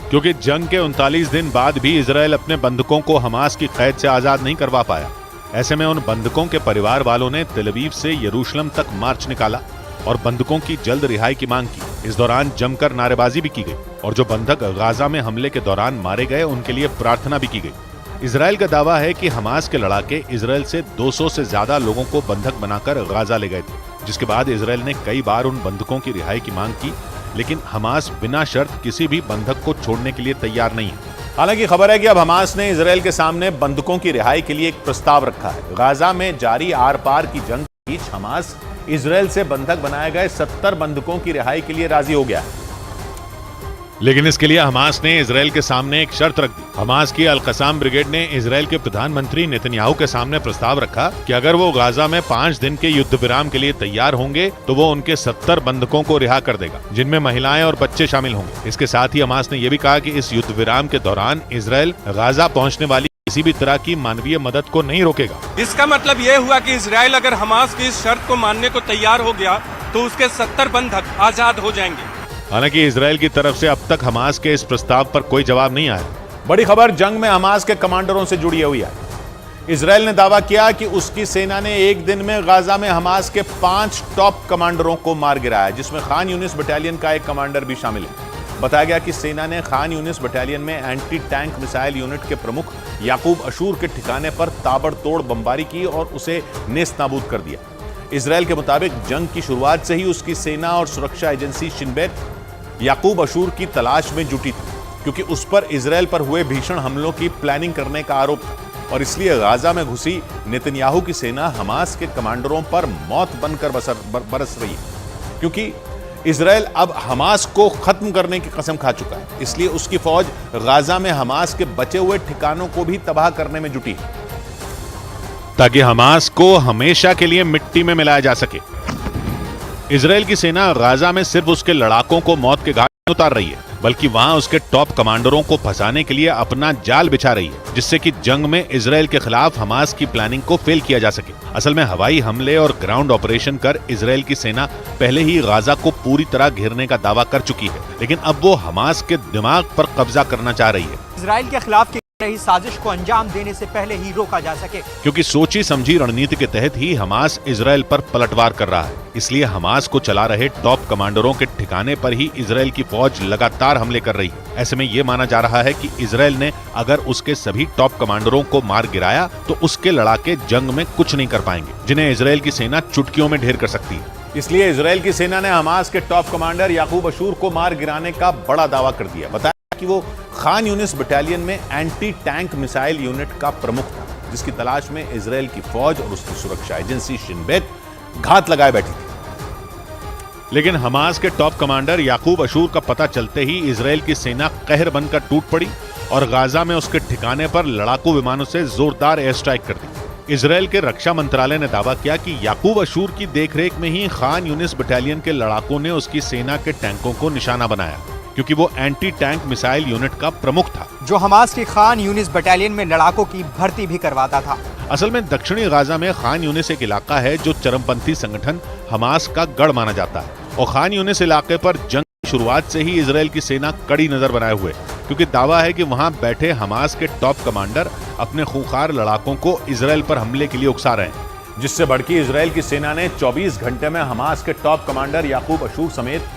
क्योंकि जंग के 39 दिन बाद भी इजराइल अपने बंधकों को हमास की कैद से आजाद नहीं करवा पाया। ऐसे में उन बंधकों के परिवार वालों ने तेल अवीव से यरूशलेम तक मार्च निकाला और बंधकों की जल्द रिहाई की मांग की। इस दौरान जमकर नारेबाजी भी की गई और जो बंधक गाजा में हमले के दौरान मारे गए उनके लिए प्रार्थना भी की गई। इजराइल का दावा है कि हमास के लड़ाके इजराइल से 200 से ज्यादा लोगों को बंधक बनाकर गाजा ले गए थे, जिसके बाद इजराइल ने कई बार उन बंधकों की रिहाई की मांग की, लेकिन हमास बिना शर्त किसी भी बंधक को छोड़ने के लिए तैयार नहीं है। हालांकि खबर है कि अब हमास ने इजराइल के सामने बंधकों की रिहाई के लिए एक प्रस्ताव रखा है। गाजा में जारी आर पार की जंग के बीच हमास इजराइल से बंधक बनाए गए 70 बंधकों की रिहाई के लिए राजी हो गया है। लेकिन इसके लिए हमास ने इजराइल के सामने एक शर्त रख दी। हमास की अल कसाम ब्रिगेड ने इजराइल के प्रधानमंत्री नेतन्याहू के सामने प्रस्ताव रखा कि अगर वो गाजा में 5 दिन के युद्ध विराम के लिए तैयार होंगे तो वो उनके 70 बंधकों को रिहा कर देगा, जिनमें महिलाएं और बच्चे शामिल होंगे। इसके साथ ही हमास ने यह भी कहा कि इस युद्ध विराम के दौरान इजराइल गाजा पहुंचने वाली किसी भी तरह की मानवीय मदद को नहीं रोकेगा। इसका मतलब ये हुआ कि इजराइल अगर हमास की इस शर्त को मानने को तैयार हो गया तो उसके 70 बंधक आजाद हो जाएंगे। हालांकि इजराइल की तरफ से अब तक हमास के इस प्रस्ताव पर कोई जवाब नहीं आया। बड़ी खबर जंग में हमास के कमांडरों से जुड़ी हुई है। इजराइल ने दावा किया कि उसकी सेना ने एक दिन में गाजा में हमास के 5 टॉप कमांडरों को मार गिराया, जिसमें खान यूनिस बटालियन का एक कमांडर भी शामिल है। बताया गया कि सेना ने खान यूनिस बटालियन में एंटी टैंक मिसाइल यूनिट के प्रमुख याकूब अशूर के ठिकाने पर ताबड़तोड़ बमबारी की और उसे नेस्त नाबूद कर दिया। इजराइल के मुताबिक जंग की शुरुआत से ही उसकी सेना और सुरक्षा एजेंसी शिन बेत याकूब अशूर की तलाश में जुटी थी, क्योंकि उस पर इजराइल पर हुए भीषण हमलों की प्लानिंग करने का आरोप था और इसलिए गाजा में घुसी नेतन्याहू की सेना हमास के कमांडरों पर मौत बनकर बरस रही है, क्योंकि इजराइल अब हमास को खत्म करने की कसम खा चुका है। इसलिए उसकी फौज गाजा में हमास के बचे हुए ठिकानों को भी तबाह करने में जुटी है, ताकि हमास को हमेशा के लिए मिट्टी में मिलाया जा सके। इजराइल की सेना गाजा में सिर्फ उसके लड़ाकों को मौत के घाट में उतार रही है, बल्कि वहां उसके टॉप कमांडरों को फंसाने के लिए अपना जाल बिछा रही है, जिससे कि जंग में इजराइल के खिलाफ हमास की प्लानिंग को फेल किया जा सके। असल में हवाई हमले और ग्राउंड ऑपरेशन कर इजराइल की सेना पहले ही गाजा को पूरी तरह घेरने का दावा कर चुकी है, लेकिन अब वो हमास के दिमाग पर कब्जा करना चाह रही है। इजराइल के खिलाफ रही साजिश को अंजाम देने से पहले ही रोका जा सके। क्योंकि सोची समझी रणनीति के तहत ही हमास इजराइल पर पलटवार कर रहा है। इसलिए हमास को चला रहे टॉप कमांडरों के ठिकाने पर ही इजराइल की फौज लगातार हमले कर रही है। ऐसे में ये माना जा रहा है कि इजराइल ने अगर उसके सभी टॉप कमांडरों को मार गिराया तो उसके लड़ाके जंग में कुछ नहीं कर पाएंगे, जिन्हें इजराइल की सेना चुटकियों में ढेर कर सकती है। इसलिए इजराइल की सेना ने हमास के टॉप कमांडर याकूब अशूर को मार गिराने का बड़ा दावा कर दिया। बताया कि वो खान यूनिस बटालियन में एंटी टैंक मिसाइल यूनिट का प्रमुख था, जिसकी तलाश में इजराइल की फौज और उसकी सुरक्षा एजेंसी शिन बेत घात लगाए बैठी थी। लेकिन हमास के टॉप कमांडर याकूब अशूर का पता चलते ही इजराइल की सेना कहर बनकर टूट पड़ी और गाजा में उसके ठिकाने पर लड़ाकू विमानों से जोरदार एयर स्ट्राइक कर दी। इजराइल के रक्षा मंत्रालय ने दावा किया कि याकूब अशूर की देखरेख में ही खान यूनिस बटालियन के लड़ाकों ने उसकी सेना के टैंकों को निशाना बनाया, क्योंकि वो एंटी टैंक मिसाइल यूनिट का प्रमुख था, जो हमास की खान यूनिस बटालियन में लड़ाकों की भर्ती भी करवाता था। असल में दक्षिणी गाजा में खान यूनिस एक इलाका है जो चरमपंथी संगठन हमास का गढ़ माना जाता है, और खान यूनिस इलाके पर जंग की शुरुआत से ही इजराइल की सेना कड़ी नजर बनाए हुए, क्योंकि दावा है कि वहां बैठे हमास के टॉप कमांडर अपने खूंखार लड़ाकों को इजराइल पर हमले के लिए उकसा रहे हैं। जिससे भड़की इजराइल की सेना ने 24 घंटे में हमास के टॉप कमांडर याकूब अशूर समेत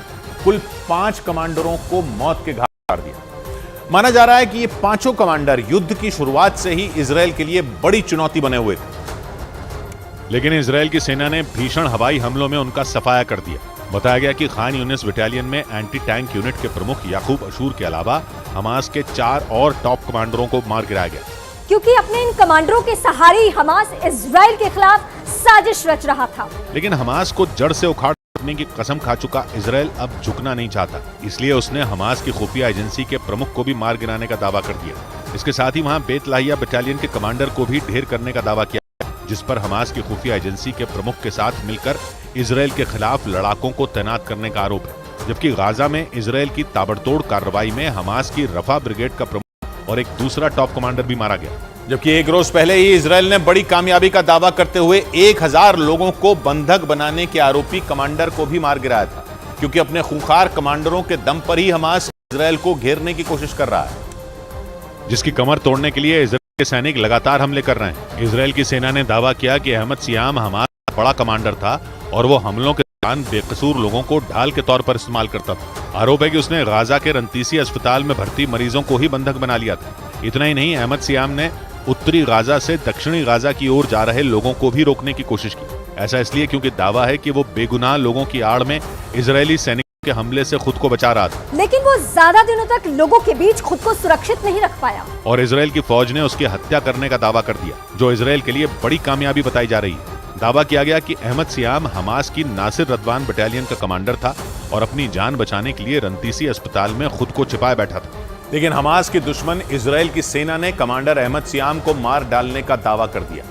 कुल 5 कमांडरों को मौत के घाट उतार दिया। माना जा रहा है कि ये पांचों कमांडर युद्ध की शुरुआत से ही इजराइल के लिए बड़ी चुनौती बने हुए थे, लेकिन इजराइल की सेना ने भीषण हवाई हमलों में उनका सफाया कर दिया। बताया गया कि खान यूनिस बटालियन में एंटी टैंक यूनिट के प्रमुख याकूब अशूर के अलावा हमास के 4 और टॉप कमांडरों को मार गिराया गया, क्योंकि अपने इन कमांडरों के सहारे ही हमास इजराइल के खिलाफ साजिश रच रहा था। लेकिन हमास को जड़ से उखाड़ने की कसम खा चुका इजराइल अब झुकना नहीं चाहता, इसलिए उसने हमास की खुफिया एजेंसी के प्रमुख को भी मार गिराने का दावा कर दिया। इसके साथ ही वहां बेत लाहिया बटालियन के कमांडर को भी ढेर करने का दावा किया, जिस पर हमास की खुफिया एजेंसी के प्रमुख के साथ मिलकर इजराइल के खिलाफ लड़ाकों को तैनात करने का आरोप है। जबकि गाजा में इजराइल की ताबड़तोड़ कार्रवाई में हमास की रफा ब्रिगेड का प्रमुख और एक दूसरा टॉप कमांडर भी मारा गया। जबकि एक रोज पहले ही इजराइल ने बड़ी कामयाबी का दावा करते हुए 1000 लोगों को बंधक बनाने के आरोपी कमांडर को भी मार गिराया था, क्योंकि अपने खूंखार कमांडरों के दम पर ही हमास इजराइल को घेरने की कोशिश कर रहा है, जिसकी कमर तोड़ने के लिए इजराइल के सैनिक लगातार हमले कर रहे हैं। इजराइल की सेना ने दावा किया कि अहमद सियाम हमास का बड़ा कमांडर था और वो हमलों के दौरान बेकसूर लोगों को ढाल के तौर पर इस्तेमाल करता था। आरोप है कि उसने गाजा के रंतीसी अस्पताल में भर्ती मरीजों को ही बंधक बना लिया था। इतना ही नहीं, अहमद सियाम ने उत्तरी गाजा से दक्षिणी गाजा की ओर जा रहे लोगों को भी रोकने की कोशिश की। ऐसा इसलिए क्योंकि दावा है कि वो बेगुनाह लोगों की आड़ में इजरायली सैनिकों के हमले से खुद को बचा रहा था, लेकिन वो ज्यादा दिनों तक लोगों के बीच खुद को सुरक्षित नहीं रख पाया और इजराइल की फौज ने उसकी हत्या करने का दावा कर दिया, जो इजराइल के लिए बड़ी कामयाबी बताई जा रही है। दावा किया गया कि अहमद सियाम हमास की नासिर रदवान बटालियन का कमांडर था और अपनी जान बचाने के लिए रंतीसी अस्पताल में खुद को छिपाए बैठा था। लेकिन हमास के दुश्मन इजराइल की सेना ने कमांडर अहमद सियाम को मार डालने का दावा कर दिया।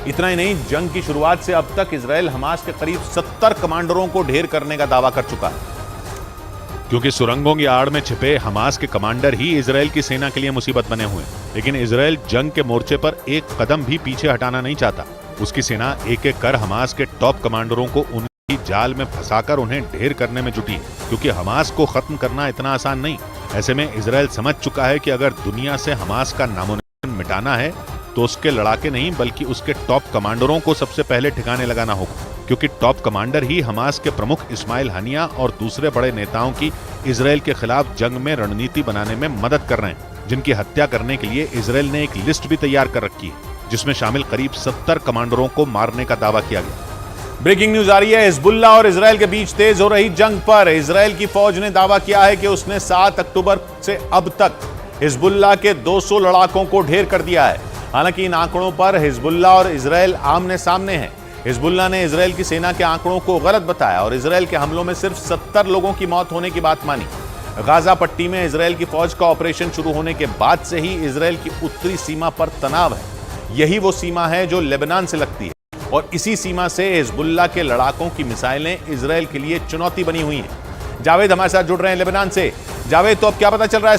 इतना ही नहीं, जंग की शुरुआत से अब तक इजराइल हमास के करीब 70 कमांडरों को ढेर करने का दावा कर चुका है, क्योंकि सुरंगों की आड़ में छिपे हमास के कमांडर ही इजराइल की सेना के लिए मुसीबत बने हुए हैं। लेकिन इजराइल जंग के मोर्चे पर एक कदम भी पीछे हटाना नहीं चाहता। उसकी सेना एक एक कर हमास के टॉप कमांडरों को उनकी जाल में फंसाकर उन्हें ढेर करने में जुटी है, क्योंकि हमास को खत्म करना इतना आसान नहीं। ऐसे में इजराइल समझ चुका है कि अगर दुनिया से हमास का नामोनिशान मिटाना है तो उसके लड़ाके नहीं बल्कि उसके टॉप कमांडरों को सबसे पहले ठिकाने लगाना होगा, क्योंकि टॉप कमांडर ही हमास के प्रमुख इस्माइल हानिया और दूसरे बड़े नेताओं की इजराइल के खिलाफ जंग में रणनीति बनाने में मदद कर रहे हैं, जिनकी हत्या करने के लिए इजराइल ने एक लिस्ट भी तैयार कर रखी है, जिसमें शामिल करीब 70 कमांडरों को मारने का दावा किया गया। ब्रेकिंग न्यूज आ रही है। हिजबुल्लाह और इजराइल के बीच तेज हो रही जंग पर इजराइल की फौज ने दावा किया है कि उसने 7 अक्टूबर से अब तक हिजबुल्लाह के 200 लड़ाकों को ढेर कर दिया है। हालांकि इन आंकड़ों पर हिजबुल्लाह और इजराइल आमने सामने हैं। हिजबुल्लाह ने इजराइल की सेना के आंकड़ों को गलत बताया और इजराइल के हमलों में सिर्फ 70 लोगों की मौत होने की बात मानी। गाजा पट्टी में इजराइल की फौज का ऑपरेशन शुरू होने के बाद से ही इजराइल की उत्तरी सीमा पर तनाव है। यही वो सीमा है जो लेबनान से लगती है और इसी सीमा से हिजबुल्लाह के लड़ाकों की मिसाइलें इजराइल के लिए चुनौती बनी हुई हैं। जावेद हमारे साथ जुड़ रहे हैं लेबनान से। जावेद, तो अब क्या पता चल रहा है?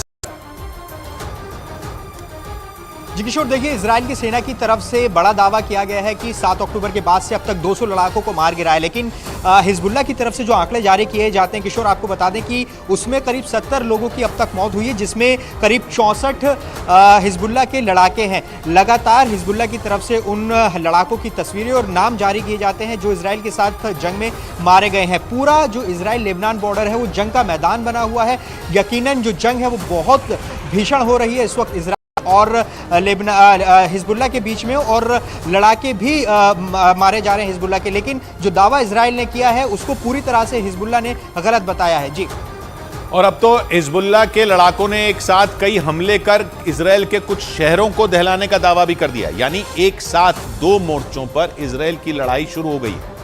जी किशोर, देखिए इजराइल की सेना की तरफ से बड़ा दावा किया गया है कि 7 अक्टूबर के बाद से अब तक 200 लड़ाकों को मार गिरा है, लेकिन हिजबुल्लाह की तरफ से जो आंकड़े जारी किए जाते हैं किशोर, आपको बता दें कि उसमें करीब 70 लोगों की अब तक मौत हुई है, जिसमें करीब 64 हिजबुल्लाह के लड़ाके हैं। लगातार हिजबुल्लाह की तरफ से उन लड़ाकों की तस्वीरें और नाम जारी किए जाते हैं जो इजराइल के साथ जंग में मारे गए हैं। पूरा जो इजराइल लेबनान बॉर्डर है वो जंग का मैदान बना हुआ है। यकीनन जो जंग है वो बहुत भीषण हो रही है इस वक्त इजराइल और हिजबुल्लाह के बीच में, और लड़ाके भी मारे जा रहे हैं हिजबुल्लाह के। लेकिन जो दावा इजराइल ने किया है उसको पूरी तरह से हिजबुल्लाह ने गलत बताया है। जी, और अब तो हिजबुल्लाह के लड़ाकों ने एक साथ कई हमले कर इजराइल के कुछ शहरों को दहलाने का दावा भी कर दिया, यानी एक साथ 2 मोर्चों पर इजराइल की लड़ाई शुरू हो गई है,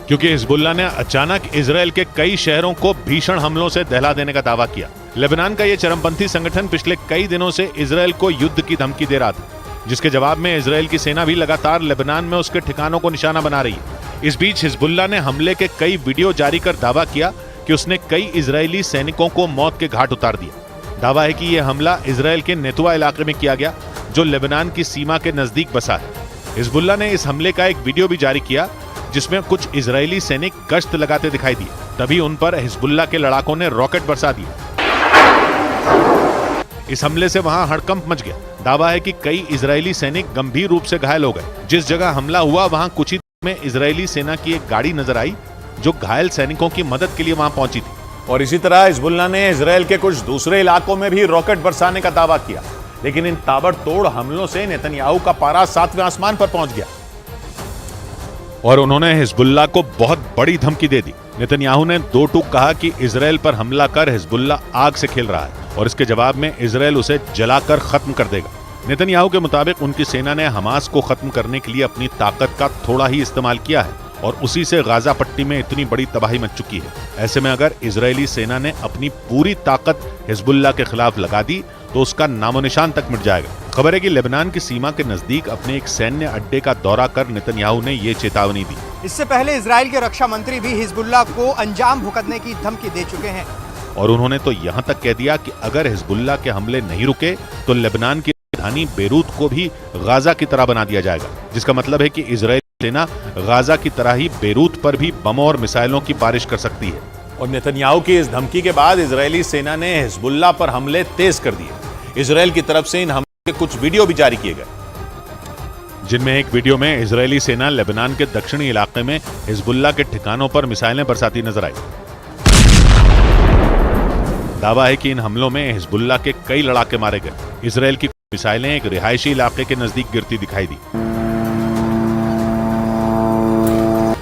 क्योंकि हिजबुल्लाह ने अचानक इजराइल के कई शहरों को भीषण हमलों से दहला देने का दावा किया। लेबनान का यह चरमपंथी संगठन पिछले कई दिनों से इजराइल को युद्ध की धमकी दे रहा था, जिसके जवाब में इजराइल की सेना भी लगातार लेबनान में उसके ठिकानों को निशाना बना रही है। इस बीच हिजबुल्लाह ने हमले के कई वीडियो जारी कर दावा किया कि उसने कई इजरायली सैनिकों को मौत के घाट उतार दिया। दावा है कि यह हमला इजराइल के नेतुआ इलाके में किया गया, जो लेबनान की सीमा के नजदीक बसा है। हिजबुल्लाह ने इस हमले का एक वीडियो भी जारी किया जिसमें कुछ इजरायली सैनिक गश्त लगाते दिखाई दिए। तभी उन पर हिजबुल्लाह के लड़ाकों ने रॉकेट बरसा दिए। इस हमले से वहां हड़कंप मच गया। दावा है कि कई इजरायली सैनिक गंभीर रूप से घायल हो गए। जिस जगह हमला हुआ वहां कुछ ही देर में इजरायली सेना की एक गाड़ी नजर आई जो घायल सैनिकों की मदद के लिए वहां पहुंची थी। और इसी तरह हिजबुल्लाह ने इजराइल के कुछ दूसरे इलाकों में भी रॉकेट बरसाने का दावा किया, लेकिन इन ताबड़तोड़ हमलों से नेतन्याहू का पारा 7वें आसमान पर पहुंच गया और उन्होंने हिजबुल्लाह को बहुत बड़ी धमकी दे दी। नेतन्याहू ने 2 टूक कहा कि इजराइल पर हमला कर हिजबुल्लाह आग से खेल रहा है और इसके जवाब में इजराइल उसे जलाकर खत्म कर देगा। नेतन्याहू के मुताबिक उनकी सेना ने हमास को खत्म करने के लिए अपनी ताकत का थोड़ा ही इस्तेमाल किया है और उसी से गाजा पट्टी में इतनी बड़ी तबाही मच चुकी है। ऐसे में अगर इजरायली सेना ने अपनी पूरी ताकत हिजबुल्लाह के खिलाफ लगा दी तो उसका नामो निशान तक मिट जाएगा। खबर है कि लेबनान की सीमा के नजदीक अपने एक सैन्य अड्डे का दौरा कर नेतन्याहू ने ये चेतावनी दी। इससे पहले इजराइल के रक्षा मंत्री भी हिजबुल्लाह को अंजाम भुगतने की धमकी दे चुके हैं और उन्होंने तो यहां तक कह दिया कि अगर हिजबुल्लाह के हमले नहीं रुके तो लेबनान की राजधानी बेरूत को भी गाजा की तरह बना दिया जाएगा, जिसका मतलब है कि इजरायल सेना गाजा की तरह ही बेरूत पर भी बमों और मिसाइलों की बारिश कर सकती है। और नेतन्याहू की इस धमकी के बाद इजरायली सेना ने हिजबुल्लाह पर हमले तेज कर दिए। इजरायल की तरफ से इन हमलों के कुछ वीडियो भी जारी किए गए, जिनमें एक वीडियो में इजरायली सेना लेबनान के दक्षिणी इलाके में हिजबुल्लाह के ठिकानों पर मिसाइलें बरसाती नजर आई। दावा है कि इन हमलों में हिजबुल्लाह के कई लड़ाके मारे गए। इजरायल की मिसाइलें एक रिहायशी इलाके के नजदीक गिरती दिखाई दी।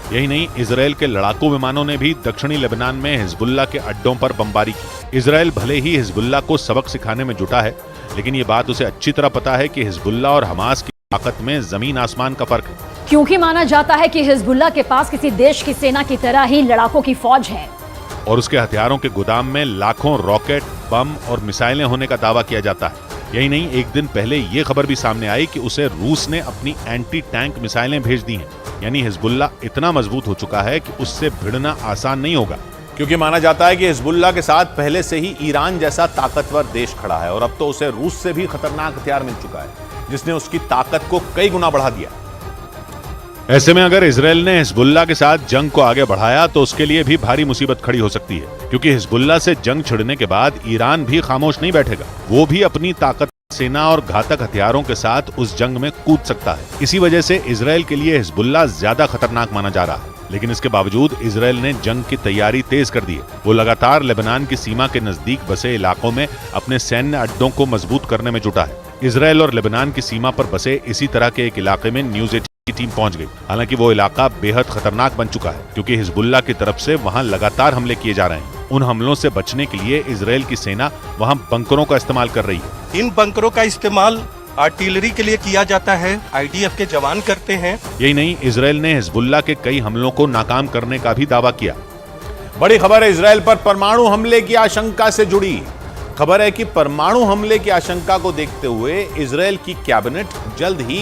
यही नहीं, इजरायल के लड़ाकू विमानों ने भी दक्षिणी लेबनान में हिजबुल्लाह के अड्डों पर बमबारी की। इजरायल भले ही हिजबुल्लाह को सबक सिखाने में जुटा है, लेकिन ये बात उसे अच्छी तरह पता है कि हिजबुल्लाह और हमास की ताकत में जमीन आसमान का फर्क है, क्योंकि माना जाता है कि हिजबुल्लाह के पास किसी देश की सेना की तरह ही लड़ाकों की फौज है और उसके हथियारों के गोदाम में लाखों रॉकेट, बम और मिसाइलें होने का दावा किया जाता है। यही नहीं, एक दिन पहले ये खबर भी सामने आई कि उसे रूस ने अपनी एंटी टैंक मिसाइलें भेज दी हैं। यानी हिजबुल्लाह इतना मजबूत हो चुका है कि उससे भिड़ना आसान नहीं होगा, क्योंकि माना जाता है कि हिजबुल्लाह के साथ पहले से ही ईरान जैसा ताकतवर देश खड़ा है और अब तो उसे रूस से भी खतरनाक हथियार मिल चुका है, जिसने उसकी ताकत को कई गुना बढ़ा दिया। ऐसे में अगर इजराइल ने हिजबुल्लाह के साथ जंग को आगे बढ़ाया तो उसके लिए भी भारी मुसीबत खड़ी हो सकती है, क्योंकि हिजबुल्लाह से जंग छिड़ने के बाद ईरान भी खामोश नहीं बैठेगा। वो भी अपनी ताकत, सेना और घातक हथियारों के साथ उस जंग में कूद सकता है। इसी वजह से इजराइल के लिए हिजबुल्लाह ज्यादा खतरनाक माना जा रहा है। लेकिन इसके बावजूद इजराइल ने जंग की तैयारी तेज कर दी है। वो लगातार लेबनान की सीमा के नजदीक बसे इलाकों में अपने सैन्य अड्डों को मजबूत करने में जुटा है। इजराइल और लेबनान की सीमा पर बसे इसी तरह के एक इलाके में न्यूज़ 18 की टीम पहुंच गई। हालांकि वो इलाका बेहद खतरनाक बन चुका है, क्योंकि हिजबुल्लाह की तरफ से वहां लगातार हमले किए जा रहे हैं। उन हमलों से बचने के लिए इजराइल की सेना वहां बंकरों का इस्तेमाल कर रही है। इन बंकरों का इस्तेमाल आर्टिलरी के लिए किया जाता है, आईडीएफ के जवान करते हैं। यही नहीं, इजराइल ने हिजबुल्लाह के कई हमलों को नाकाम करने का भी दावा किया। बड़ी खबर है इजराइल पर परमाणु हमले की आशंका से जुड़ी। खबर है कि परमाणु हमले की आशंका को देखते हुए इजराइल की कैबिनेट जल्द ही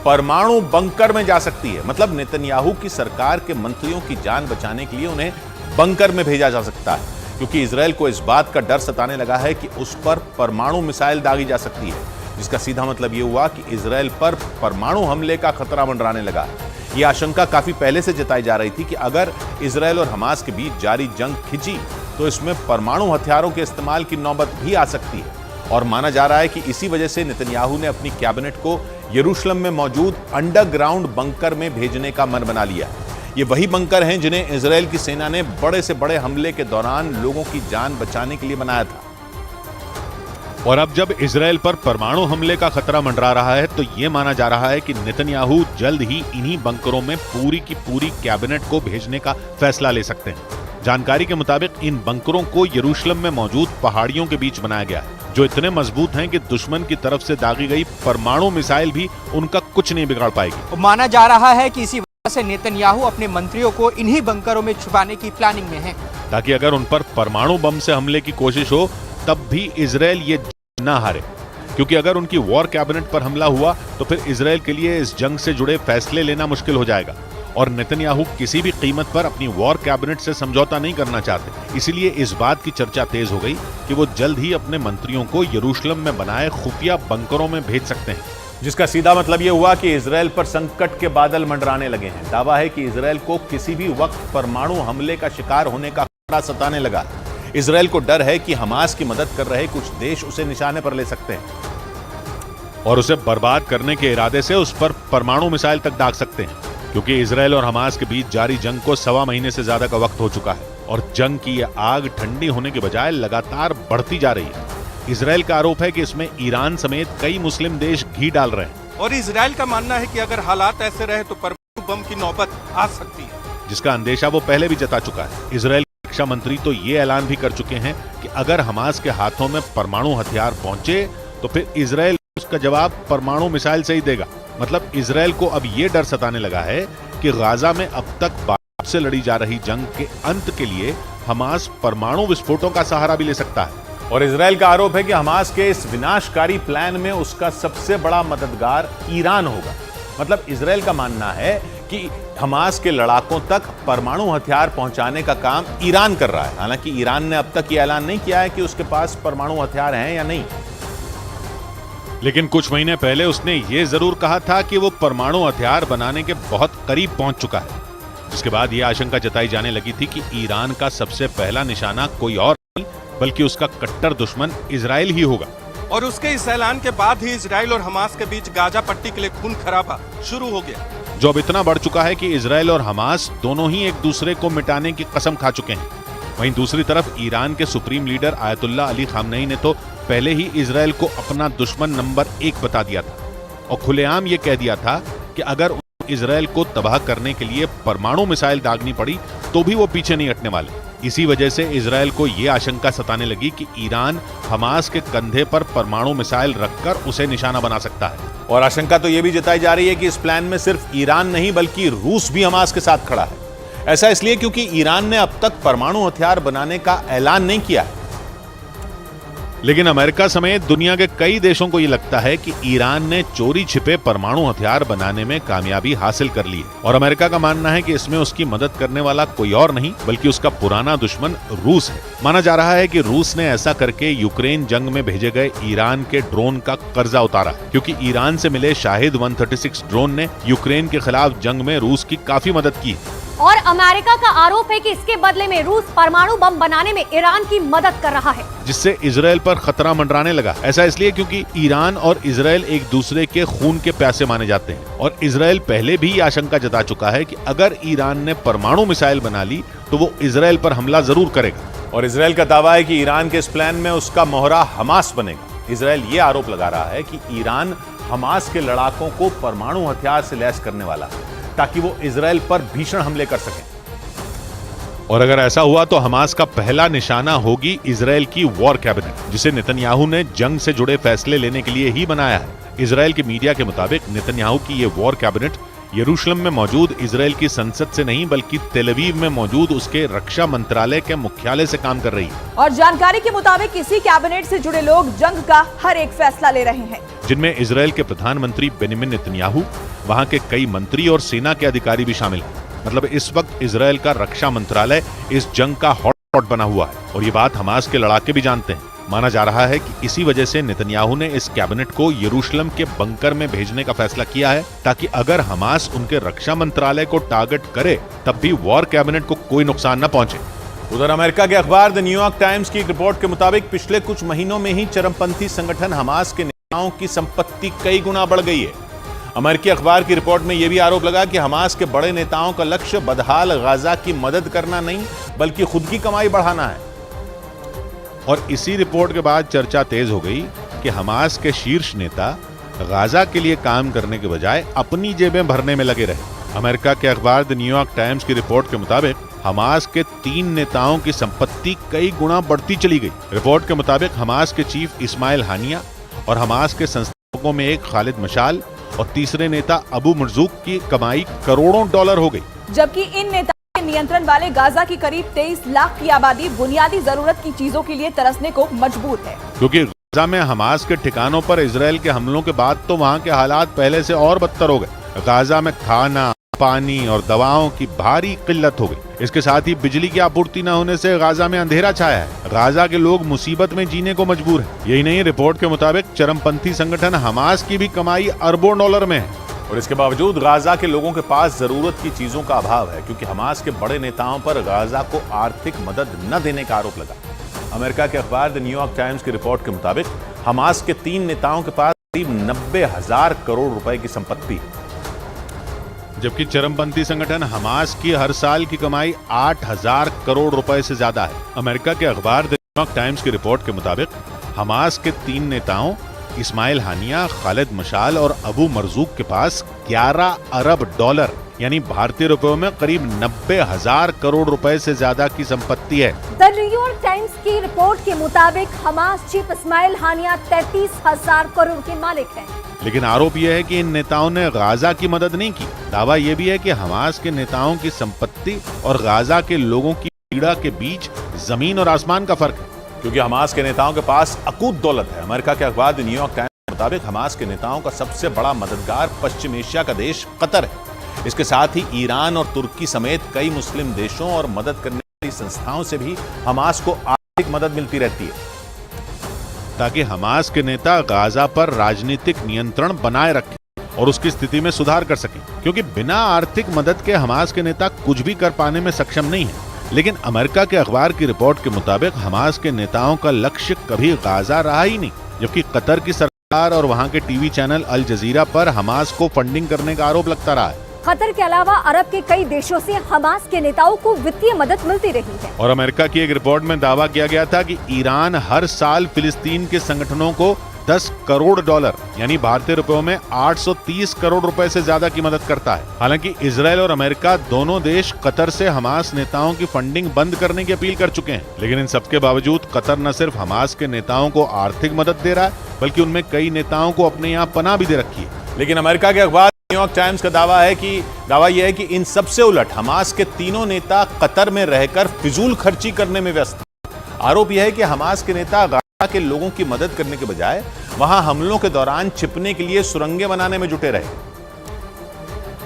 परमाणु बंकर में जा सकती है। मतलब नेतन्याहू की सरकार के मंत्रियों की जान बचाने के लिए उन्हें बंकर में भेजा जा सकता है, क्योंकि इजराइल को इस बात का डर सताने लगा है कि उस पर परमाणु मिसाइल दागी जा सकती है। जिसका सीधा मतलब यह हुआ कि इजराइल पर परमाणु हमले का खतरा मंडराने लगा। यह आशंका काफी पहले से जताई जा रही थी कि अगर इजराइल और हमास के बीच जारी जंग खिंची तो इसमें परमाणु हथियारों के इस्तेमाल की नौबत भी आ सकती है। और माना जा रहा है कि इसी वजह से नेतन्याहू ने अपनी कैबिनेट को यरूशलेम में मौजूद अंडरग्राउंड बंकर में भेजने का मन बना लिया। ये वही बंकर हैं जिन्हें इजराइल की सेना ने बड़े से बड़े हमले के दौरान लोगों की जान बचाने के लिए बनाया था। और अब जब इजराइल पर परमाणु हमले का खतरा मंडरा रहा है तो यह माना जा रहा है कि नेतन्याहू जल्द ही इन्हीं बंकरों में पूरी की पूरी कैबिनेट को भेजने का फैसला ले सकते हैं। जानकारी के मुताबिक इन बंकरों को यरूशलेम में मौजूद पहाड़ियों के बीच बनाया गया है, जो इतने मजबूत हैं कि दुश्मन की तरफ से दागी गई परमाणु मिसाइल भी उनका कुछ नहीं बिगाड़ पाएगी। माना जा रहा है कि इसी वजह से नेतन्याहू अपने मंत्रियों को इन्हीं बंकरों में छुपाने की प्लानिंग में है, ताकि अगर उन पर परमाणु बम से हमले की कोशिश हो तब भी इजराइल ये ना हारे। क्योंकि अगर उनकी वॉर कैबिनेट पर हमला हुआ तो फिर इजराइल के लिए इस जंग से जुड़े फैसले लेना मुश्किल हो जाएगा और नेतन्याहू किसी भी कीमत पर अपनी वॉर कैबिनेट से समझौता नहीं करना चाहते। इसीलिए इस बात की चर्चा तेज हो गई कि वो जल्द ही अपने मंत्रियों को यरूशलेम में बनाए खुफिया बंकरों में भेज सकते हैं, जिसका सीधा मतलब यह हुआ कि इजराइल पर संकट के बादल मंडराने लगे हैं। दावा है कि इजराइल को किसी भी वक्त परमाणु हमले का शिकार होने का खतरा सताने लगा। इजराइल को डर है कि हमास की मदद कर रहे कुछ देश उसे निशाने पर ले सकते हैं और उसे बर्बाद करने के इरादे से उस पर परमाणु मिसाइल तक दाग सकते हैं। क्योंकि इजराइल और हमास के बीच जारी जंग को 1.25 महीने से ज्यादा का वक्त हो चुका है और जंग की यह आग ठंडी होने के बजाय लगातार बढ़ती जा रही है। इजराइल का आरोप है कि इसमें ईरान समेत कई मुस्लिम देश घी डाल रहे हैं और इजराइल का मानना है कि अगर हालात ऐसे रहे तो परमाणु बम की नौबत आ सकती है, जिसका अंदेशा वो पहले भी जता चुका है। इजराइल के रक्षा मंत्री तो ये ऐलान भी कर चुके हैं कि अगर हमास के हाथों में परमाणु हथियार पहुंचे तो फिर इजराइल उसका जवाब परमाणु मिसाइल से ही देगा। मतलब इजराइल को अब ये डर सताने लगा है कि गाजा में अब तक बाप से लड़ी जा रही जंग के अंत के लिए हमास परमाणु विस्फोटों का सहारा भी ले सकता है। और इजराइल का आरोप है कि हमास के इस विनाशकारी प्लान में उसका सबसे बड़ा मददगार ईरान होगा। मतलब इजराइल का मानना है कि हमास के लड़ाकों तक परमाणु हथियार पहुंचाने का काम ईरान कर रहा है। हालांकि ईरान ने अब तक ये ऐलान नहीं किया है कि उसके पास परमाणु हथियार हैं या नहीं, लेकिन कुछ महीने पहले उसने ये जरूर कहा था कि वो परमाणु हथियार बनाने के बहुत करीब पहुंच चुका है। जिसके बाद यह आशंका जताई जाने लगी थी कि ईरान का सबसे पहला निशाना कोई और नहीं बल्कि उसका कट्टर दुश्मन इजराइल ही होगा। और उसके इस ऐलान के बाद ही इजराइल और हमास के बीच गाजा पट्टी के लिए खून खराबा शुरू हो गया, जो अब इतना बढ़ चुका है कि इजराइल और हमास दोनों ही एक दूसरे को मिटाने की कसम खा चुके हैं। वहीं दूसरी तरफ ईरान के supreme leader ayatollah Ali Khamenei ने तो पहले ही इजराइल को अपना दुश्मन नंबर 1 बता दिया था और खुलेआम ये कह दिया था कि अगर इजराइल को तबाह करने के लिए परमाणु मिसाइल दागनी पड़ी तो भी वो पीछे नहीं हटने वाले। इसी वजह से इजराइल को ये आशंका सताने लगी कि ईरान हमास के कंधे पर परमाणु मिसाइल रखकर उसे निशाना बना सकता है। और आशंका तो यह भी जताई जा रही है कि इस प्लान में सिर्फ ईरान नहीं बल्कि रूस भी हमास के साथ खड़ा है। ऐसा इसलिए क्योंकि ईरान ने अब तक परमाणु हथियार बनाने का ऐलान नहीं किया है, लेकिन अमेरिका समेत दुनिया के कई देशों को यह लगता है कि ईरान ने चोरी छिपे परमाणु हथियार बनाने में कामयाबी हासिल कर ली है और अमेरिका का मानना है कि इसमें उसकी मदद करने वाला कोई और नहीं बल्कि उसका पुराना दुश्मन रूस है। माना जा रहा है कि रूस ने ऐसा करके यूक्रेन जंग में भेजे गए ईरान के ड्रोन का कर्जा उतारा, क्योंकि ईरान से मिले शाहिद 136 ड्रोन ने यूक्रेन के खिलाफ जंग में रूस की काफी मदद की। और अमेरिका का आरोप है कि इसके बदले में रूस परमाणु बम बनाने में ईरान की मदद कर रहा है, जिससे इजराइल पर खतरा मंडराने लगा। ऐसा इसलिए क्योंकि ईरान और इजराइल एक दूसरे के खून के प्यासे माने जाते हैं और इजराइल पहले भी ये आशंका जता चुका है कि अगर ईरान ने परमाणु मिसाइल बना ली तो वो इजराइल पर हमला जरूर करेगा। और इजराइल का दावा है कि ईरान के इस प्लान में उसका मोहरा हमास बनेगा। इजराइल ये आरोप लगा रहा है कि ईरान हमास के लड़ाकों को परमाणु हथियार से लैस करने वाला है ताकि वो इजराइल पर भीषण हमले कर सकें। और अगर ऐसा हुआ तो हमास का पहला निशाना होगी इजराइल की वॉर कैबिनेट, जिसे नेतन्याहू ने जंग से जुड़े फैसले लेने के लिए ही बनाया है। इजराइल की मीडिया के मुताबिक नेतन्याहू की ये वॉर कैबिनेट यरूशलेम में मौजूद इजराइल की संसद से नहीं बल्कि तेल अवीव में मौजूद उसके रक्षा मंत्रालय के मुख्यालय से काम कर रही है। और जानकारी के मुताबिक इसी कैबिनेट से जुड़े लोग जंग का हर एक फैसला ले रहे हैं, जिनमें इजराइल के प्रधानमंत्री बेनिमिन नेतन्याहू, वहां के कई मंत्री और सेना के अधिकारी भी शामिल हैं। मतलब इस वक्त इजराइल का रक्षा मंत्रालय इस जंग का हॉटस्पॉट बना हुआ है और ये बात हमास के लड़ाके भी जानते हैं। माना जा रहा है कि इसी वजह से नेतन्याहू ने इस कैबिनेट को यरूशलेम के बंकर में भेजने का फैसला किया है, ताकि अगर हमास उनके रक्षा मंत्रालय को टारगेट करे तब भी वॉर कैबिनेट को कोई नुकसान न पहुंचे। उधर अमेरिका के अखबार द न्यूयॉर्क टाइम्स की एक रिपोर्ट के मुताबिक पिछले कुछ महीनों में ही चरमपंथी संगठन हमास के नेताओं की संपत्ति कई गुना बढ़ गई है। अमेरिकी अखबार की रिपोर्ट में यह भी आरोप लगा कि हमास के बड़े नेताओं का लक्ष्य बदहाल गाजा की मदद करना नहीं बल्कि खुद की कमाई बढ़ाना है। और इसी रिपोर्ट के बाद चर्चा तेज हो गई कि हमास के शीर्ष नेता गाजा के लिए काम करने के बजाय अपनी जेबें भरने में लगे रहे। अमेरिका के अखबार द न्यूयॉर्क टाइम्स की रिपोर्ट के मुताबिक हमास के 3 नेताओं की संपत्ति कई गुना बढ़ती चली गई। रिपोर्ट के मुताबिक हमास के चीफ इस्माइल हानिया और हमास के संस्थापकों में एक खालिद मशाल और तीसरे नेता अबू मरजूक की कमाई करोड़ों डॉलर हो गई। जबकि इन नेताओं के नियंत्रण वाले गाजा की करीब 23 लाख की आबादी बुनियादी जरूरत की चीजों के लिए तरसने को मजबूर है। क्योंकि गाजा में हमास के ठिकानों पर इजराइल के हमलों के बाद तो वहाँ के हालात पहले से और बदतर हो गए। गाजा में खाना, पानी और दवाओं की भारी किल्लत हो गई। इसके साथ ही बिजली की आपूर्ति न होने से गाजा में अंधेरा छाया है। गाजा के लोग मुसीबत में जीने को मजबूर हैं। यही नहीं, रिपोर्ट के मुताबिक चरमपंथी संगठन हमास की भी कमाई अरबों डॉलर में है। और इसके बावजूद गाजा के लोगों के पास जरूरत की चीजों का अभाव है, क्योंकि हमास के बड़े नेताओं पर गाजा को आर्थिक मदद न देने का आरोप लगा। अमेरिका के अखबार द न्यूयॉर्क टाइम्स की रिपोर्ट के मुताबिक हमास के 3 नेताओं के पास करीब 90,000 करोड़ रुपए की संपत्ति है, जबकि चरमपंथी संगठन हमास की हर साल की कमाई 8,000 करोड़ रुपए से ज्यादा है। अमेरिका के अखबार द न्यूयॉर्क टाइम्स की रिपोर्ट के मुताबिक हमास के 3 नेताओं इस्माइल हानिया, खालिद मशाल और अबू मरजूक के पास 11 अरब डॉलर यानी भारतीय रुपयों में करीब 90,000 करोड़ रुपए से ज्यादा की संपत्ति है। द न्यूयॉर्क टाइम्स की रिपोर्ट के मुताबिक हमास चीफ इस्माइल हानिया 33,000 करोड़ के मालिक हैं। लेकिन आरोप यह है कि इन नेताओं ने गाजा की मदद नहीं की। दावा यह भी है कि हमास के नेताओं की संपत्ति और गाजा के लोगों की पीड़ा के बीच जमीन और आसमान का फर्क है, क्योंकि हमास के नेताओं के पास अकूत दौलत है। अमेरिका के अखबार द न्यूयॉर्क टाइम्स के मुताबिक हमास के नेताओं का सबसे बड़ा मददगार पश्चिम एशिया का देश कतर है। इसके साथ ही ईरान और तुर्की समेत कई मुस्लिम देशों और मदद करने वाली संस्थाओं से भी हमास को आर्थिक मदद मिलती रहती है, ताकि हमास के नेता गाजा पर राजनीतिक नियंत्रण बनाए रखें और उसकी स्थिति में सुधार कर सकें। क्योंकि बिना आर्थिक मदद के हमास के नेता कुछ भी कर पाने में सक्षम नहीं है। लेकिन अमेरिका के अखबार की रिपोर्ट के मुताबिक हमास के नेताओं का लक्ष्य कभी गाजा रहा ही नहीं, जबकि कतर की सरकार और वहां के टीवी चैनल अल जजीरा पर हमास को फंडिंग करने का आरोप लगता रहा है। कतर के अलावा अरब के कई देशों से हमास के नेताओं को वित्तीय मदद मिलती रही है। और अमेरिका की एक रिपोर्ट में दावा किया गया था कि ईरान हर साल फिलिस्तीन के संगठनों को 10 करोड़ डॉलर यानी भारतीय रुपयों में 830 करोड़ रुपए से ज्यादा की मदद करता है। हालांकि इजराइल और अमेरिका दोनों देश कतर से हमास नेताओं की फंडिंग बंद करने की अपील कर चुके हैं। लेकिन इन सबके बावजूद कतर न सिर्फ हमास के नेताओं को आर्थिक मदद दे रहा है, बल्कि उनमें कई नेताओं को अपने यहाँ पनाह भी दे रखी है। लेकिन अमेरिका के अखबार न्यूयॉर्क टाइम्स का दावा यह है कि इन सबसे उलट हमास के तीनों नेता कतर में रहकर फिजूल खर्ची करने में व्यस्त हैं। आरोप यह है कि हमास के नेता गाजा के लोगों की मदद करने के बजाय वहां हमलों के दौरान छिपने के लिए सुरंगें बनाने में जुटे रहे।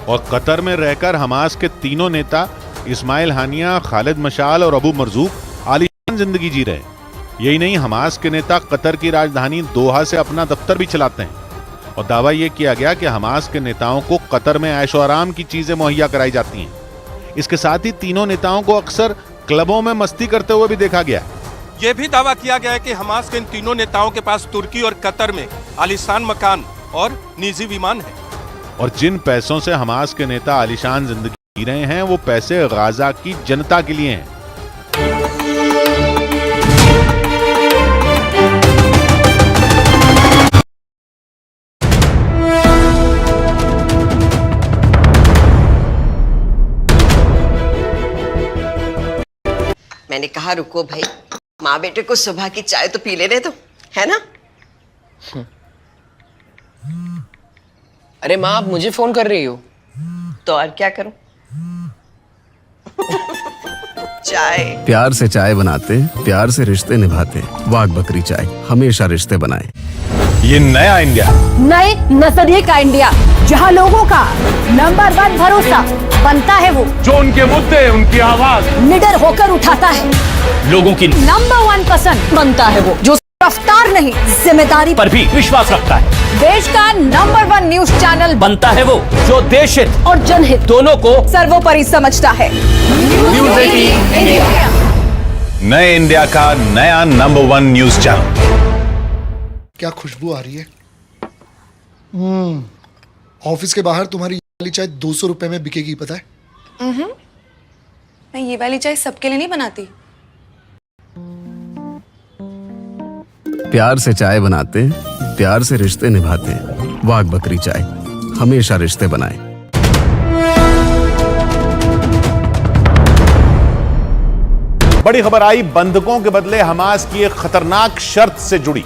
और कतर में रहकर हमास के तीनों नेता इस्माइल हानिया, खालिद मशाल और अबू मरजूक आलीशान जिंदगी जी रहे। यही नहीं, हमास के नेता कतर की राजधानी दोहा से अपना दफ्तर भी चलाते हैं। और दावा यह किया गया कि हमास के नेताओं को कतर में ऐशो आराम की चीजें मुहैया कराई जाती हैं। इसके साथ ही तीनों नेताओं को अक्सर क्लबों में मस्ती करते हुए भी देखा गया। यह भी दावा किया गया है कि हमास के इन तीनों नेताओं के पास तुर्की और कतर में आलीशान मकान और निजी विमान है। और जिन पैसों से हमास के नेता आलीशान जिंदगी जी रहे हैं, वो पैसे गाजा की जनता के लिए हैं। मैंने कहा रुको भाई, माँ बेटे को सुबह की चाय तो पी लेने दो, है ना? अरे माँ, आप मुझे फोन कर रही हो? तो और क्या करूं? चाय। प्यार से चाय बनाते, प्यार से रिश्ते निभाते। वाघ बकरी चाय हमेशा रिश्ते बनाए। ये नया इंडिया, नए नजरिए का इंडिया, जहां लोगों का नंबर 1 भरोसा बनता है वो जो उनके मुद्दे, उनकी आवाज निडर होकर उठाता है। लोगों की नंबर 1 पसंद बनता है वो जो रफ्तार नहीं, जिम्मेदारी पर भी विश्वास रखता है। देश का नंबर 1 न्यूज चैनल बनता है वो जो देश हित और जनहित दोनों को सर्वोपरि समझता है। न्यूज़ 18 इंडिया, नए इंडिया का नया नंबर 1 न्यूज चैनल। क्या खुशबू आ रही है। ऑफिस के बाहर तुम्हारी वाली चाय 200 रुपए में बिकेगी, पता है? मैं ये वाली चाय सबके लिए नहीं बनाती। प्यार से चाय बनाते, प्यार से रिश्ते निभाते। वाघ बकरी चाय हमेशा रिश्ते बनाए। बड़ी खबर आई बंधकों के बदले हमास की एक खतरनाक शर्त से जुड़ी।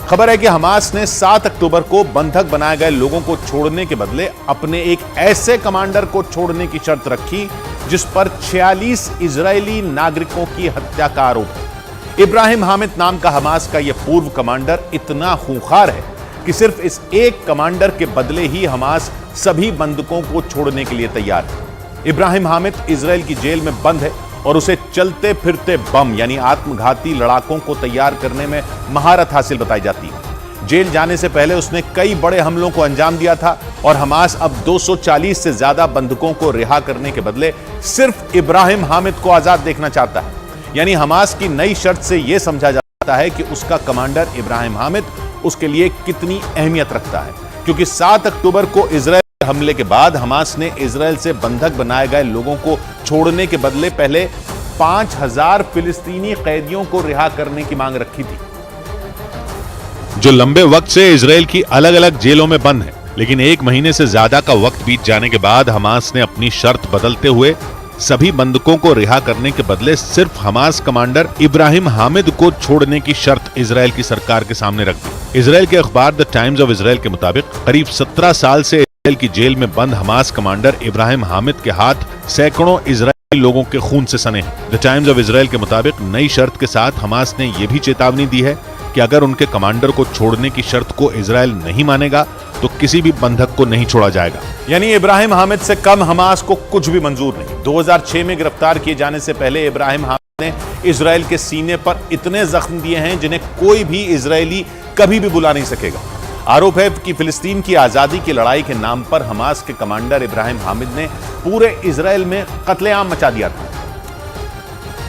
खबर है कि हमास ने 7 अक्टूबर को बंधक बनाए गए लोगों को छोड़ने के बदले अपने एक ऐसे कमांडर को छोड़ने की शर्त रखी जिस पर 46 इजरायली नागरिकों की हत्या का आरोप है। इब्राहिम हामिद नाम का हमास का यह पूर्व कमांडर इतना खूंखार है कि सिर्फ इस एक कमांडर के बदले ही हमास सभी बंधकों को छोड़ने के लिए तैयार है। इब्राहिम हामिद इजराइल की जेल में बंद है और उसे चलते फिरते बम यानी आत्मघाती लड़ाकों को तैयार करने में महारत हासिल बताई जाती है। जेल जाने से पहले उसने कई बड़े हमलों को अंजाम दिया था और हमास अब 240 से ज्यादा बंधकों को रिहा करने के बदले सिर्फ इब्राहिम हामिद को आजाद देखना चाहता है। यानी हमास की नई शर्त से यह समझा जाता है कि उसका कमांडर इब्राहिम हामिद उसके लिए कितनी अहमियत रखता है, क्योंकि 7 अक्टूबर को इजराइल हमले के बाद हमास ने इजराइल से बंधक बनाए गए लोगों को छोड़ने के बदले पहले 5000 फिलिस्तीनी कैदियों को रिहा करने की मांग रखी थी, जो लंबे वक्त से इजराइल की अलग अलग जेलों में बंद है। लेकिन 1 महीने से ज्यादा का वक्त बीत जाने के बाद हमास ने अपनी शर्त बदलते हुए सभी बंधकों को रिहा करने के बदले सिर्फ हमास कमांडर इब्राहिम हामिद को छोड़ने की शर्त इजराइल की सरकार के सामने रख दी। इजराइल के अखबार द टाइम्स ऑफ इजराइल के मुताबिक करीब 17 साल से इजराइल की जेल में बंद हमास कमांडर इब्राहिम हामिद के हाथ सैकड़ों इजरायली लोगों के खून से सने हैं। द टाइम्स ऑफ इजराइल के मुताबिक नई शर्त के साथ हमास ने यह भी चेतावनी दी है कि अगर उनके कमांडर को छोड़ने की शर्त को इजराइल नहीं मानेगा तो किसी भी बंधक को नहीं छोड़ा जाएगा। यानी इब्राहिम हामिद से कम हमास को कुछ भी मंजूर नहीं। 2006 में गिरफ्तार किए जाने से पहले इब्राहिम हामिद ने इजराइल के सीने पर इतने जख्म दिए हैं जिन्हें कोई भी इजरायली कभी भी बुला नहीं सकेगा। आरोप है कि फिलिस्तीन की आजादी की लड़ाई के नाम पर हमास के कमांडर इब्राहिम हामिद ने पूरे इजराइल में कत्लेआम मचा दिया था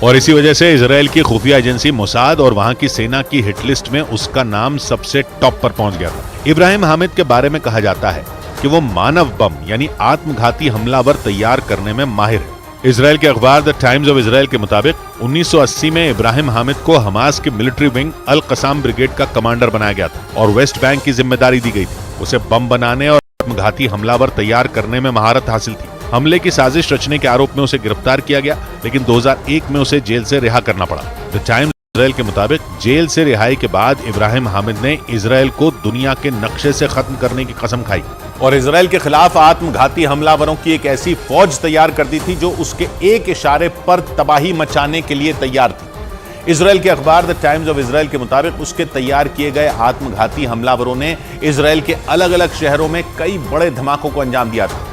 और इसी वजह से इजराइल की खुफिया एजेंसी मोसाद और वहां की सेना की हिट लिस्ट में उसका नाम सबसे टॉप पर पहुंच गया था। इब्राहिम हामिद के बारे में कहा जाता है कि वो मानव बम यानी आत्मघाती हमलावर तैयार करने में माहिर है। इजराइल के अखबार द टाइम्स ऑफ इजराइल के मुताबिक 1980 में इब्राहिम हामिद को हमास के मिलिट्री विंग अल कसाम ब्रिगेड का कमांडर बनाया गया था और वेस्ट बैंक की जिम्मेदारी दी गई थी। उसे बम बनाने और आत्मघाती हमलावर तैयार करने में महारत हासिल थी। हमले की साजिश रचने के आरोप में उसे गिरफ्तार किया गया, लेकिन 2001 में उसे जेल से रिहा करना पड़ा। द टाइम्स इजराइल के मुताबिक जेल से रिहाई के बाद इब्राहिम हामिद ने इजराइल को दुनिया के नक्शे से खत्म करने की कसम खाई और इजराइल के खिलाफ आत्मघाती हमलावरों की एक ऐसी फौज तैयार कर दी थी जो उसके एक इशारे पर तबाही मचाने के लिए तैयार थी। इजराइल के अखबार द टाइम्स ऑफ इजराइल के मुताबिक उसके तैयार किए गए आत्मघाती हमलावरों ने इजराइल के अलग अलग शहरों में कई बड़े धमाकों को अंजाम दिया था,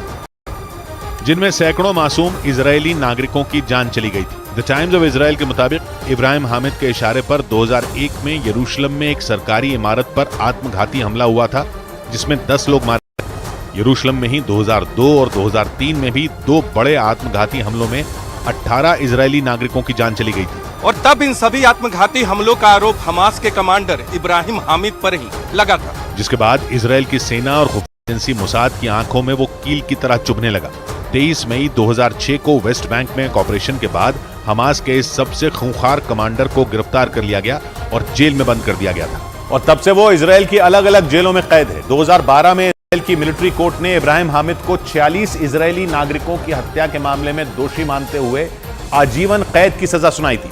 जिनमें सैकड़ों मासूम इजरायली नागरिकों की जान चली गई थी। द टाइम्स ऑफ इजराइल के मुताबिक इब्राहिम हामिद के इशारे पर 2001 में यरूशलेम में एक सरकारी इमारत पर आत्मघाती हमला हुआ था जिसमें 10 लोग मारे गए। यरूशलेम में ही 2002 और 2003 में भी 2 बड़े आत्मघाती हमलों में 18 इजरायली नागरिकों की जान चली गई थी और तब इन सभी आत्मघाती हमलों का आरोप हमास के कमांडर इब्राहिम हामिद पर ही लगा था, जिसके बाद इजराइल की सेना और खुफिया एजेंसी मोसाद की आंखों में वो कील की तरह चुभने लगा। 23 मई 2006 को वेस्ट बैंक में एक ऑपरेशन के बाद हमास के इस सबसे खूंखार कमांडर को गिरफ्तार कर लिया गया और जेल में बंद कर दिया गया था और तब से वो इजराइल की अलग अलग जेलों में कैद है। 2012 में इजराइल की मिलिट्री कोर्ट ने इब्राहिम हामिद को 46 इजरायली नागरिकों की हत्या के मामले में दोषी मानते हुए आजीवन कैद की सजा सुनाई थी,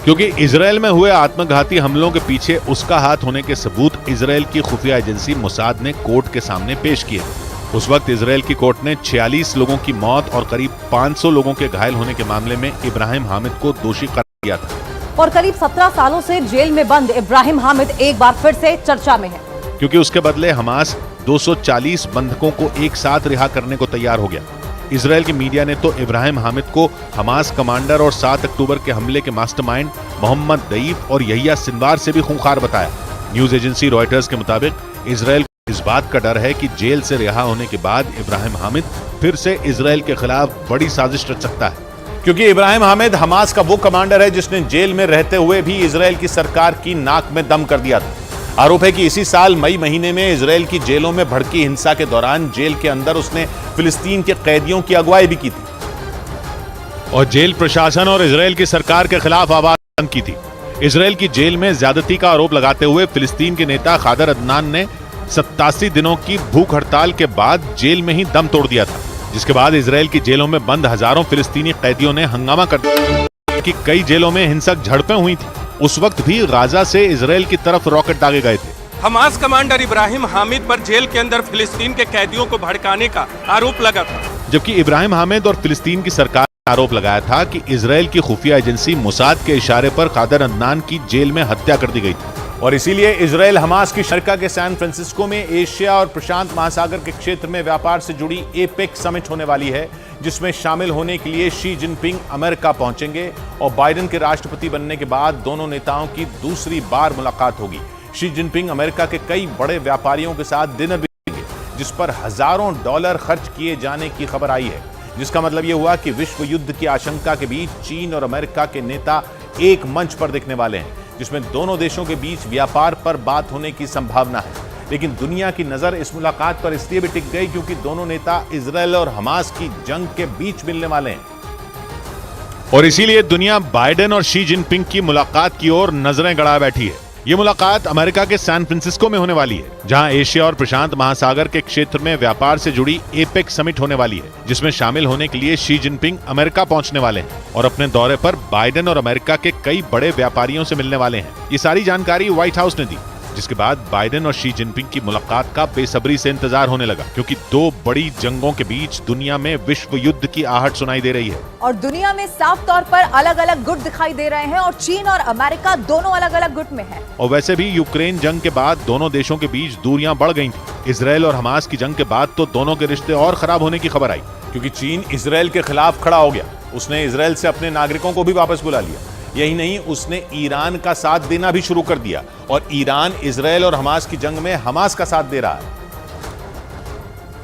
क्योंकि इजराइल में हुए आत्मघाती हमलों के पीछे उसका हाथ होने के सबूत इजराइल की खुफिया एजेंसी मोसाद ने कोर्ट के सामने पेश किए। उस वक्त इजराइल की कोर्ट ने 46 लोगों की मौत और करीब 500 लोगों के घायल होने के मामले में इब्राहिम हामिद को दोषी करार दिया था और करीब 17 सालों से जेल में बंद इब्राहिम हामिद एक बार फिर से चर्चा में है, क्योंकि उसके बदले हमास 240 बंधकों को एक साथ रिहा करने को तैयार हो गया। इजराइल की मीडिया ने तो इब्राहिम हामिद को हमास कमांडर और 7 अक्टूबर के हमले के मास्टरमाइंड मोहम्मद दईफ और यहिया सिनवार से भी खूंखार बताया। न्यूज एजेंसी रॉयटर्स के मुताबिक इजराइल को इस बात का डर है कि जेल से रिहा होने के बाद इब्राहिम हामिद फिर से इजराइल के खिलाफ बड़ी साजिश रच सकता है, क्योंकि इब्राहिम हामिद हमास का वो कमांडर है जिसने जेल में रहते हुए भी इजराइल की सरकार की नाक में दम कर दिया था। आरोप है कि इसी साल मई महीने में इजराइल की जेलों में भड़की हिंसा के दौरान जेल के अंदर उसने फिलिस्तीन के कैदियों की अगुवाई भी की थी और जेल प्रशासन और इजराइल की सरकार के खिलाफ आवाज बुलंद की थी। इजराइल की जेल में ज्यादती का आरोप लगाते हुए फिलिस्तीन के नेता खादर अदनान ने 87 दिनों की भूख हड़ताल के बाद जेल में ही दम तोड़ दिया था, जिसके बाद इजराइल की जेलों में बंद हजारों फिलिस्तीनी कैदियों ने हंगामा कर दिया कि कई जेलों में हिंसक झड़पें हुई थी। उस वक्त भी गाजा से इजराइल की तरफ रॉकेट दागे गए थे। हमास कमांडर इब्राहिम हामिद पर जेल के अंदर फिलिस्तीन के कैदियों को भड़काने का आरोप लगा था, जबकि इब्राहिम हामिद और फिलिस्तीन की सरकार ने आरोप लगाया था कि इजराइल की खुफिया एजेंसी मोसाद के इशारे पर खादर अदनान की जेल में हत्या कर दी गई थी। और इसीलिए इजराइल हमास की शरका के सैन फ्रांसिस्को में एशिया और प्रशांत महासागर के क्षेत्र में व्यापार से जुड़ी एपेक समिट होने वाली है, जिसमें शामिल होने के लिए शी जिनपिंग अमेरिका पहुंचेंगे और बाइडेन के राष्ट्रपति बनने के बाद दोनों नेताओं की दूसरी बार मुलाकात होगी। शी जिनपिंग अमेरिका के कई बड़े व्यापारियों के साथ डिनर भी करेंगे, जिस पर हजारों डॉलर खर्च किए जाने की खबर आई है, जिसका मतलब यह हुआ कि विश्व युद्ध की आशंका के बीच चीन और अमेरिका के नेता एक मंच पर दिखने वाले हैं, जिसमें दोनों देशों के बीच व्यापार पर बात होने की संभावना है। लेकिन दुनिया की नजर इस मुलाकात पर इसलिए भी टिक गई क्योंकि दोनों नेता इजराइल और हमास की जंग के बीच मिलने वाले हैं और इसीलिए दुनिया बाइडेन और शी जिनपिंग की मुलाकात की ओर नजरें गड़ा बैठी है। ये मुलाकात अमेरिका के सैन फ्रांसिस्को में होने वाली है, जहां एशिया और प्रशांत महासागर के क्षेत्र में व्यापार से जुड़ी एपेक समिट होने वाली है, जिसमें शामिल होने के लिए शी जिनपिंग अमेरिका पहुंचने वाले हैं और अपने दौरे पर बाइडेन और अमेरिका के कई बड़े व्यापारियों से मिलने वाले हैं। ये सारी जानकारी व्हाइट हाउस ने दी, जिसके बाद बाइडेन और शी जिनपिंग की मुलाकात का बेसब्री से इंतजार होने लगा, क्योंकि दो बड़ी जंगों के बीच दुनिया में विश्व युद्ध की आहट सुनाई दे रही है और दुनिया में साफ तौर पर अलग अलग गुट दिखाई दे रहे हैं और चीन और अमेरिका दोनों अलग अलग गुट में हैं। और वैसे भी यूक्रेन जंग के बाद दोनों देशों के बीच दूरियां बढ़ गई थी। इजराइल और हमास की जंग के बाद तो दोनों के रिश्ते और खराब होने की खबर आई, क्योंकि चीन इजराइल के खिलाफ खड़ा हो गया। उसने इजराइल से अपने नागरिकों को भी वापस बुला लिया। यही नहीं, उसने ईरान का साथ देना भी शुरू कर दिया और ईरान इजराइल और हमास की जंग में हमास का साथ दे रहा है,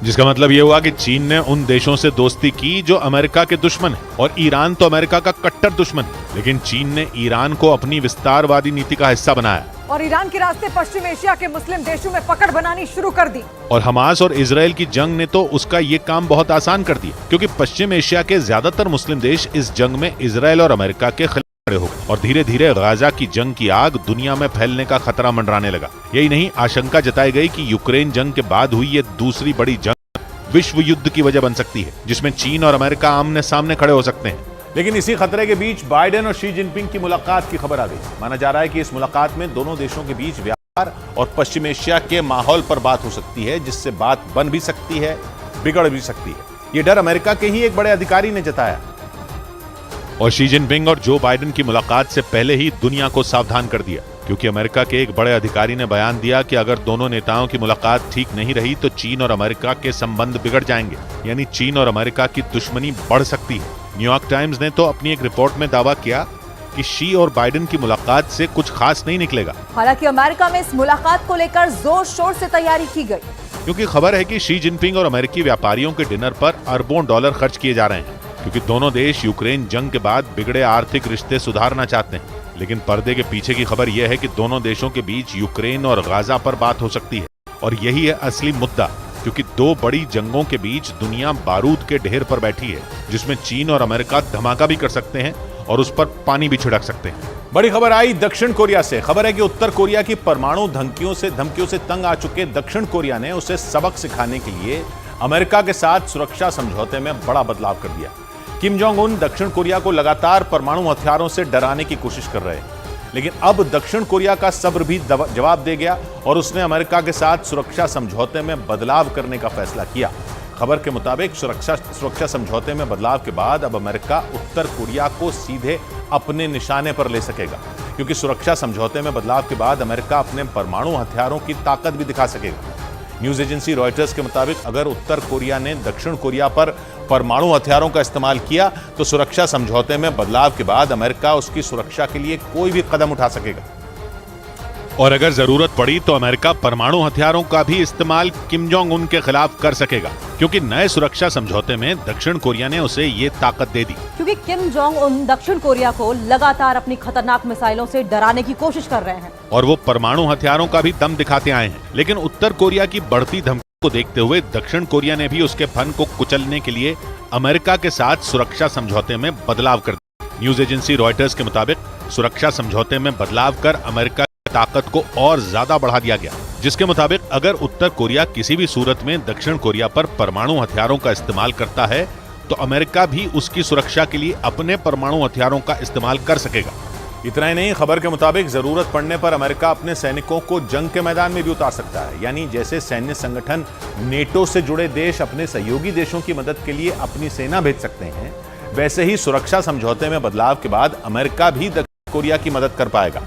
जिसका मतलब यह हुआ कि चीन ने उन देशों से दोस्ती की जो अमेरिका के दुश्मन है और ईरान तो अमेरिका का कट्टर दुश्मन है। लेकिन चीन ने ईरान को अपनी विस्तारवादी नीति का हिस्सा बनाया और ईरान के रास्ते पश्चिम एशिया के मुस्लिम देशों में पकड़ बनानी शुरू कर दी। और हमास और इजराइल की जंग ने तो उसका ये काम बहुत आसान कर दिया, क्योंकि पश्चिम एशिया के ज्यादातर मुस्लिम देश इस जंग में इजराइल और अमेरिका के खिलाफ खड़े हो गए और धीरे धीरे गाजा की जंग की आग दुनिया में फैलने का खतरा मंडराने लगा। यही नहीं, आशंका जताई गई कि यूक्रेन जंग के बाद हुई ये दूसरी बड़ी जंग विश्व युद्ध की वजह बन सकती है, जिसमें चीन और अमेरिका आमने सामने खड़े हो सकते हैं। लेकिन इसी खतरे के बीच बाइडेन और शी जिनपिंग की मुलाकात की खबर आ गई। माना जा रहा है कि इस मुलाकात में दोनों देशों के बीच व्यापार और पश्चिम एशिया के माहौल पर बात हो सकती है, जिससे बात बन भी सकती है, बिगड़ भी सकती है। ये डर अमेरिका के ही एक बड़े अधिकारी ने जताया और शी जिनपिंग और जो बाइडेन की मुलाकात से पहले ही दुनिया को सावधान कर दिया, क्योंकि अमेरिका के एक बड़े अधिकारी ने बयान दिया कि अगर दोनों नेताओं की मुलाकात ठीक नहीं रही तो चीन और अमेरिका के संबंध बिगड़ जाएंगे, यानी चीन और अमेरिका की दुश्मनी बढ़ सकती है। न्यूयॉर्क टाइम्स ने तो अपनी एक रिपोर्ट में दावा किया कि शी और बाइडेन की मुलाकात से कुछ खास नहीं निकलेगा। हालांकि अमेरिका में इस मुलाकात को लेकर जोर शोर से तैयारी की गई, क्योंकि खबर है कि शी जिनपिंग और अमेरिकी व्यापारियों के डिनर पर अरबों डॉलर खर्च किए जा रहे हैं, क्योंकि दोनों देश यूक्रेन जंग के बाद बिगड़े आर्थिक रिश्ते सुधारना चाहते हैं। लेकिन पर्दे के पीछे की खबर यह है कि दोनों देशों के बीच यूक्रेन और गाजा पर बात हो सकती है और यही है असली मुद्दा, क्योंकि दो बड़ी जंगों के बीच दुनिया बारूद के ढेर पर बैठी है, जिसमें चीन और अमेरिका धमाका भी कर सकते हैं और उस पर पानी भी छिड़क सकते हैं। बड़ी खबर आई दक्षिण कोरिया से। खबर है कि उत्तर कोरिया की परमाणु धमकियों से तंग आ चुके दक्षिण कोरिया ने उसे सबक सिखाने के लिए अमेरिका के साथ सुरक्षा समझौते में बड़ा बदलाव कर दिया। किम जोंग उन दक्षिण कोरिया को लगातार परमाणु हथियारों से डराने की कोशिश कर रहे हैं, लेकिन अब दक्षिण कोरिया का सब्र भी जवाब दे गया और उसने अमेरिका के साथ सुरक्षा समझौते में बदलाव करने का फैसला किया। खबर के मुताबिक सुरक्षा समझौते में बदलाव के बाद अब अमेरिका उत्तर कोरिया को सीधे अपने निशाने पर ले सकेगा, क्योंकि सुरक्षा समझौते में बदलाव के बाद अमेरिका अपने परमाणु हथियारों की ताकत भी दिखा सकेगा। न्यूज एजेंसी रॉयटर्स के मुताबिक अगर उत्तर कोरिया ने दक्षिण कोरिया पर परमाणु हथियारों का इस्तेमाल किया तो सुरक्षा समझौते में बदलाव के बाद अमेरिका उसकी सुरक्षा के लिए कोई भी कदम उठा सकेगा। और अगर जरूरत पड़ी तो अमेरिका परमाणु हथियारों का भी इस्तेमाल किम जोंग उन के खिलाफ कर सकेगा, क्योंकि नए सुरक्षा समझौते में दक्षिण कोरिया ने उसे ये ताकत दे दी। क्योंकि किम जोंग उन दक्षिण कोरिया को लगातार अपनी खतरनाक मिसाइलों से डराने की कोशिश कर रहे हैं और वो परमाणु हथियारों का भी दम दिखाते आए हैं। लेकिन उत्तर कोरिया की बढ़ती धमकी को देखते हुए दक्षिण कोरिया ने भी उसके फन को कुचलने के लिए अमेरिका के साथ सुरक्षा समझौते में बदलाव कर दिया। न्यूज एजेंसी रॉयटर्स के मुताबिक सुरक्षा समझौते में बदलाव कर अमेरिका ताकत को और ज्यादा बढ़ा दिया गया, जिसके मुताबिक अगर उत्तर कोरिया किसी भी सूरत में दक्षिण कोरिया पर परमाणु हथियारों का इस्तेमाल करता है तो अमेरिका भी उसकी सुरक्षा के लिए अपने परमाणु हथियारों का इस्तेमाल कर सकेगा। इतना ही नहीं, खबर के मुताबिक जरूरत पड़ने पर अमेरिका अपने सैनिकों को जंग के मैदान में भी उतार सकता है। यानी जैसे सैन्य संगठन नेटो से जुड़े देश अपने सहयोगी देशों की मदद के लिए अपनी सेना भेज सकते हैं, वैसे ही सुरक्षा समझौते में बदलाव के बाद अमेरिका भी दक्षिण कोरिया की मदद कर पाएगा।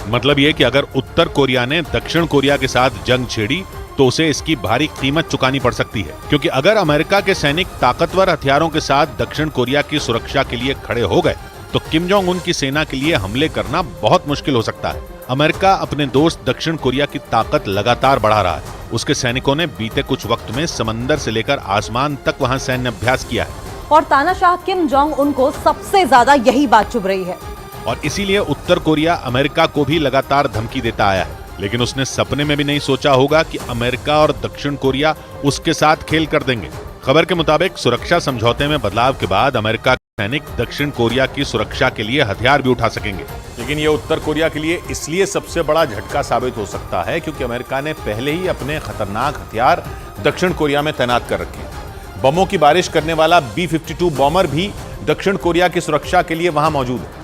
मतलब ये कि अगर उत्तर कोरिया ने दक्षिण कोरिया के साथ जंग छेड़ी तो उसे इसकी भारी कीमत चुकानी पड़ सकती है, क्योंकि अगर अमेरिका के सैनिक ताकतवर हथियारों के साथ दक्षिण कोरिया की सुरक्षा के लिए खड़े हो गए तो किम जोंग उन की सेना के लिए हमले करना बहुत मुश्किल हो सकता है। अमेरिका अपने दोस्त दक्षिण कोरिया की ताकत लगातार बढ़ा रहा है। उसके सैनिकों ने बीते कुछ वक्त में समंदर से लेकर आसमान तक वहां सैन्य अभ्यास किया है और तानाशाह किम जोंग उनको सबसे ज्यादा यही बात चुभ रही है और इसीलिए उत्तर कोरिया अमेरिका को भी लगातार धमकी देता आया है। लेकिन उसने सपने में भी नहीं सोचा होगा कि अमेरिका और दक्षिण कोरिया उसके साथ खेल कर देंगे। खबर के मुताबिक सुरक्षा समझौते में बदलाव के बाद अमेरिका के सैनिक दक्षिण कोरिया की सुरक्षा के लिए हथियार भी उठा सकेंगे। लेकिन ये उत्तर कोरिया के लिए इसलिए सबसे बड़ा झटका साबित हो सकता है क्योंकि अमेरिका ने पहले ही अपने खतरनाक हथियार दक्षिण कोरिया में तैनात कर रखे हैं। बमों की बारिश करने वाला B-52 बॉमर भी दक्षिण कोरिया की सुरक्षा के लिए वहां मौजूद है।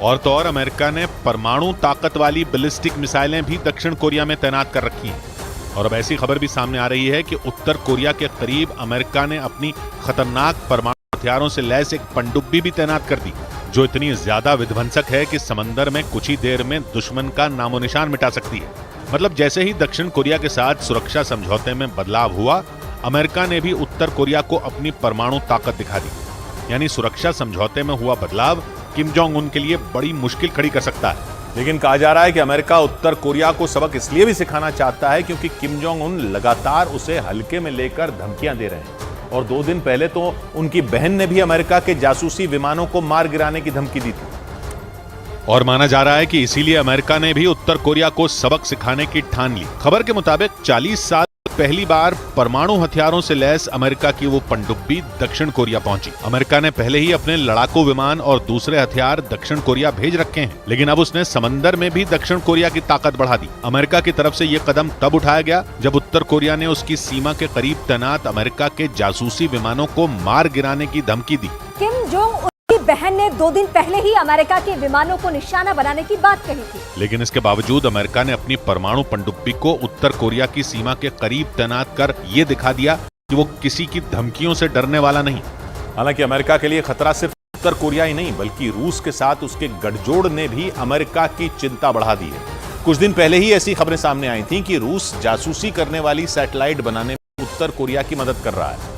और तो और अमेरिका ने परमाणु ताकत वाली बैलिस्टिक मिसाइलें भी दक्षिण कोरिया में तैनात कर रखी हैं। और अब ऐसी खबर भी सामने आ रही है कि उत्तर कोरिया के करीब अमेरिका ने अपनी खतरनाक परमाणु हथियारों से लैस एक पनडुब्बी भी तैनात कर दी, जो इतनी ज्यादा विध्वंसक है कि समंदर में कुछ ही देर में दुश्मन का नामो निशान मिटा सकती है। मतलब जैसे ही दक्षिण कोरिया के साथ सुरक्षा समझौते में बदलाव हुआ, अमेरिका ने भी उत्तर कोरिया को अपनी परमाणु ताकत दिखा दी। यानी सुरक्षा समझौते में हुआ बदलाव किम जोंग उन के लिए बड़ी मुश्किल खड़ी कर सकता है। लेकिन कहा जा रहा है कि अमेरिका उत्तर कोरिया को सबक इसलिए भी सिखाना चाहता है क्योंकि किम जोंग उन लगातार उसे हल्के में लेकर धमकियां दे रहे हैं। और 2 दिन पहले तो उनकी बहन ने भी अमेरिका के जासूसी विमानों को मार गिराने की धमकी दी थी। और माना जा रहा है कि इसीलिए अमेरिका ने भी उत्तर कोरिया को सबक सिखाने की ठान ली। खबर के मुताबिक 40 साल पहली बार परमाणु हथियारों से लैस अमेरिका की वो पनडुब्बी दक्षिण कोरिया पहुंची। अमेरिका ने पहले ही अपने लड़ाकू विमान और दूसरे हथियार दक्षिण कोरिया भेज रखे हैं, लेकिन अब उसने समंदर में भी दक्षिण कोरिया की ताकत बढ़ा दी। अमेरिका की तरफ से ये कदम तब उठाया गया जब उत्तर कोरिया ने उसकी सीमा के करीब तैनात अमेरिका के जासूसी विमानों को मार गिराने की धमकी दी। किम जोंग की बहन ने 2 दिन पहले ही अमेरिका के विमानों को निशाना बनाने की बात कही थी, लेकिन इसके बावजूद अमेरिका ने अपनी परमाणु पनडुब्बी को उत्तर कोरिया की सीमा के करीब तैनात कर ये दिखा दिया कि वो किसी की धमकियों से डरने वाला नहीं। हालांकि अमेरिका के लिए खतरा सिर्फ उत्तर कोरिया ही नहीं बल्कि रूस के साथ उसके गठजोड़ ने भी अमेरिका की चिंता बढ़ा दी है। कुछ दिन पहले ही ऐसी खबरें सामने आई थी कि रूस जासूसी करने वाली सैटेलाइट बनाने में उत्तर कोरिया की मदद कर रहा है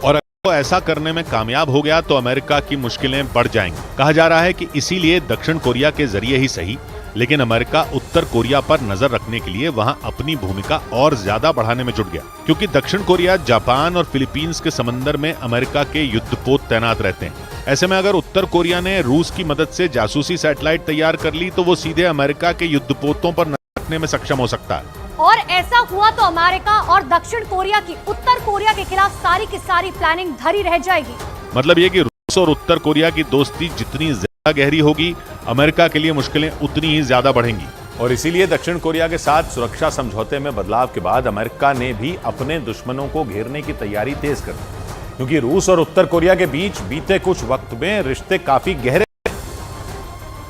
और तो ऐसा करने में कामयाब हो गया तो अमेरिका की मुश्किलें बढ़ जाएंगी। कहा जा रहा है कि इसीलिए दक्षिण कोरिया के जरिए ही सही, लेकिन अमेरिका उत्तर कोरिया पर नजर रखने के लिए वहां अपनी भूमिका और ज्यादा बढ़ाने में जुट गया, क्योंकि दक्षिण कोरिया, जापान और फिलीपींस के समंदर में अमेरिका के युद्धपोत तैनात रहते हैं। ऐसे में अगर उत्तर कोरिया ने रूस की मदद से जासूसी सैटेलाइट तैयार कर ली तो वो सीधे अमेरिका के युद्धपोतों पर नजर रखने में सक्षम हो सकता है। और ऐसा हुआ तो अमेरिका और दक्षिण कोरिया की उत्तर कोरिया के खिलाफ सारी की सारी प्लानिंग धरी रह जाएगी। मतलब ये कि रूस और उत्तर कोरिया की दोस्ती जितनी ज्यादा गहरी होगी, अमेरिका के लिए मुश्किलें उतनी ही ज्यादा बढ़ेंगी। और इसीलिए दक्षिण कोरिया के साथ सुरक्षा समझौते में बदलाव के बाद अमेरिका ने भी अपने दुश्मनों को घेरने की तैयारी तेज कर दी, क्योंकि रूस और उत्तर कोरिया के बीच बीते कुछ वक्त में रिश्ते काफी गहरे,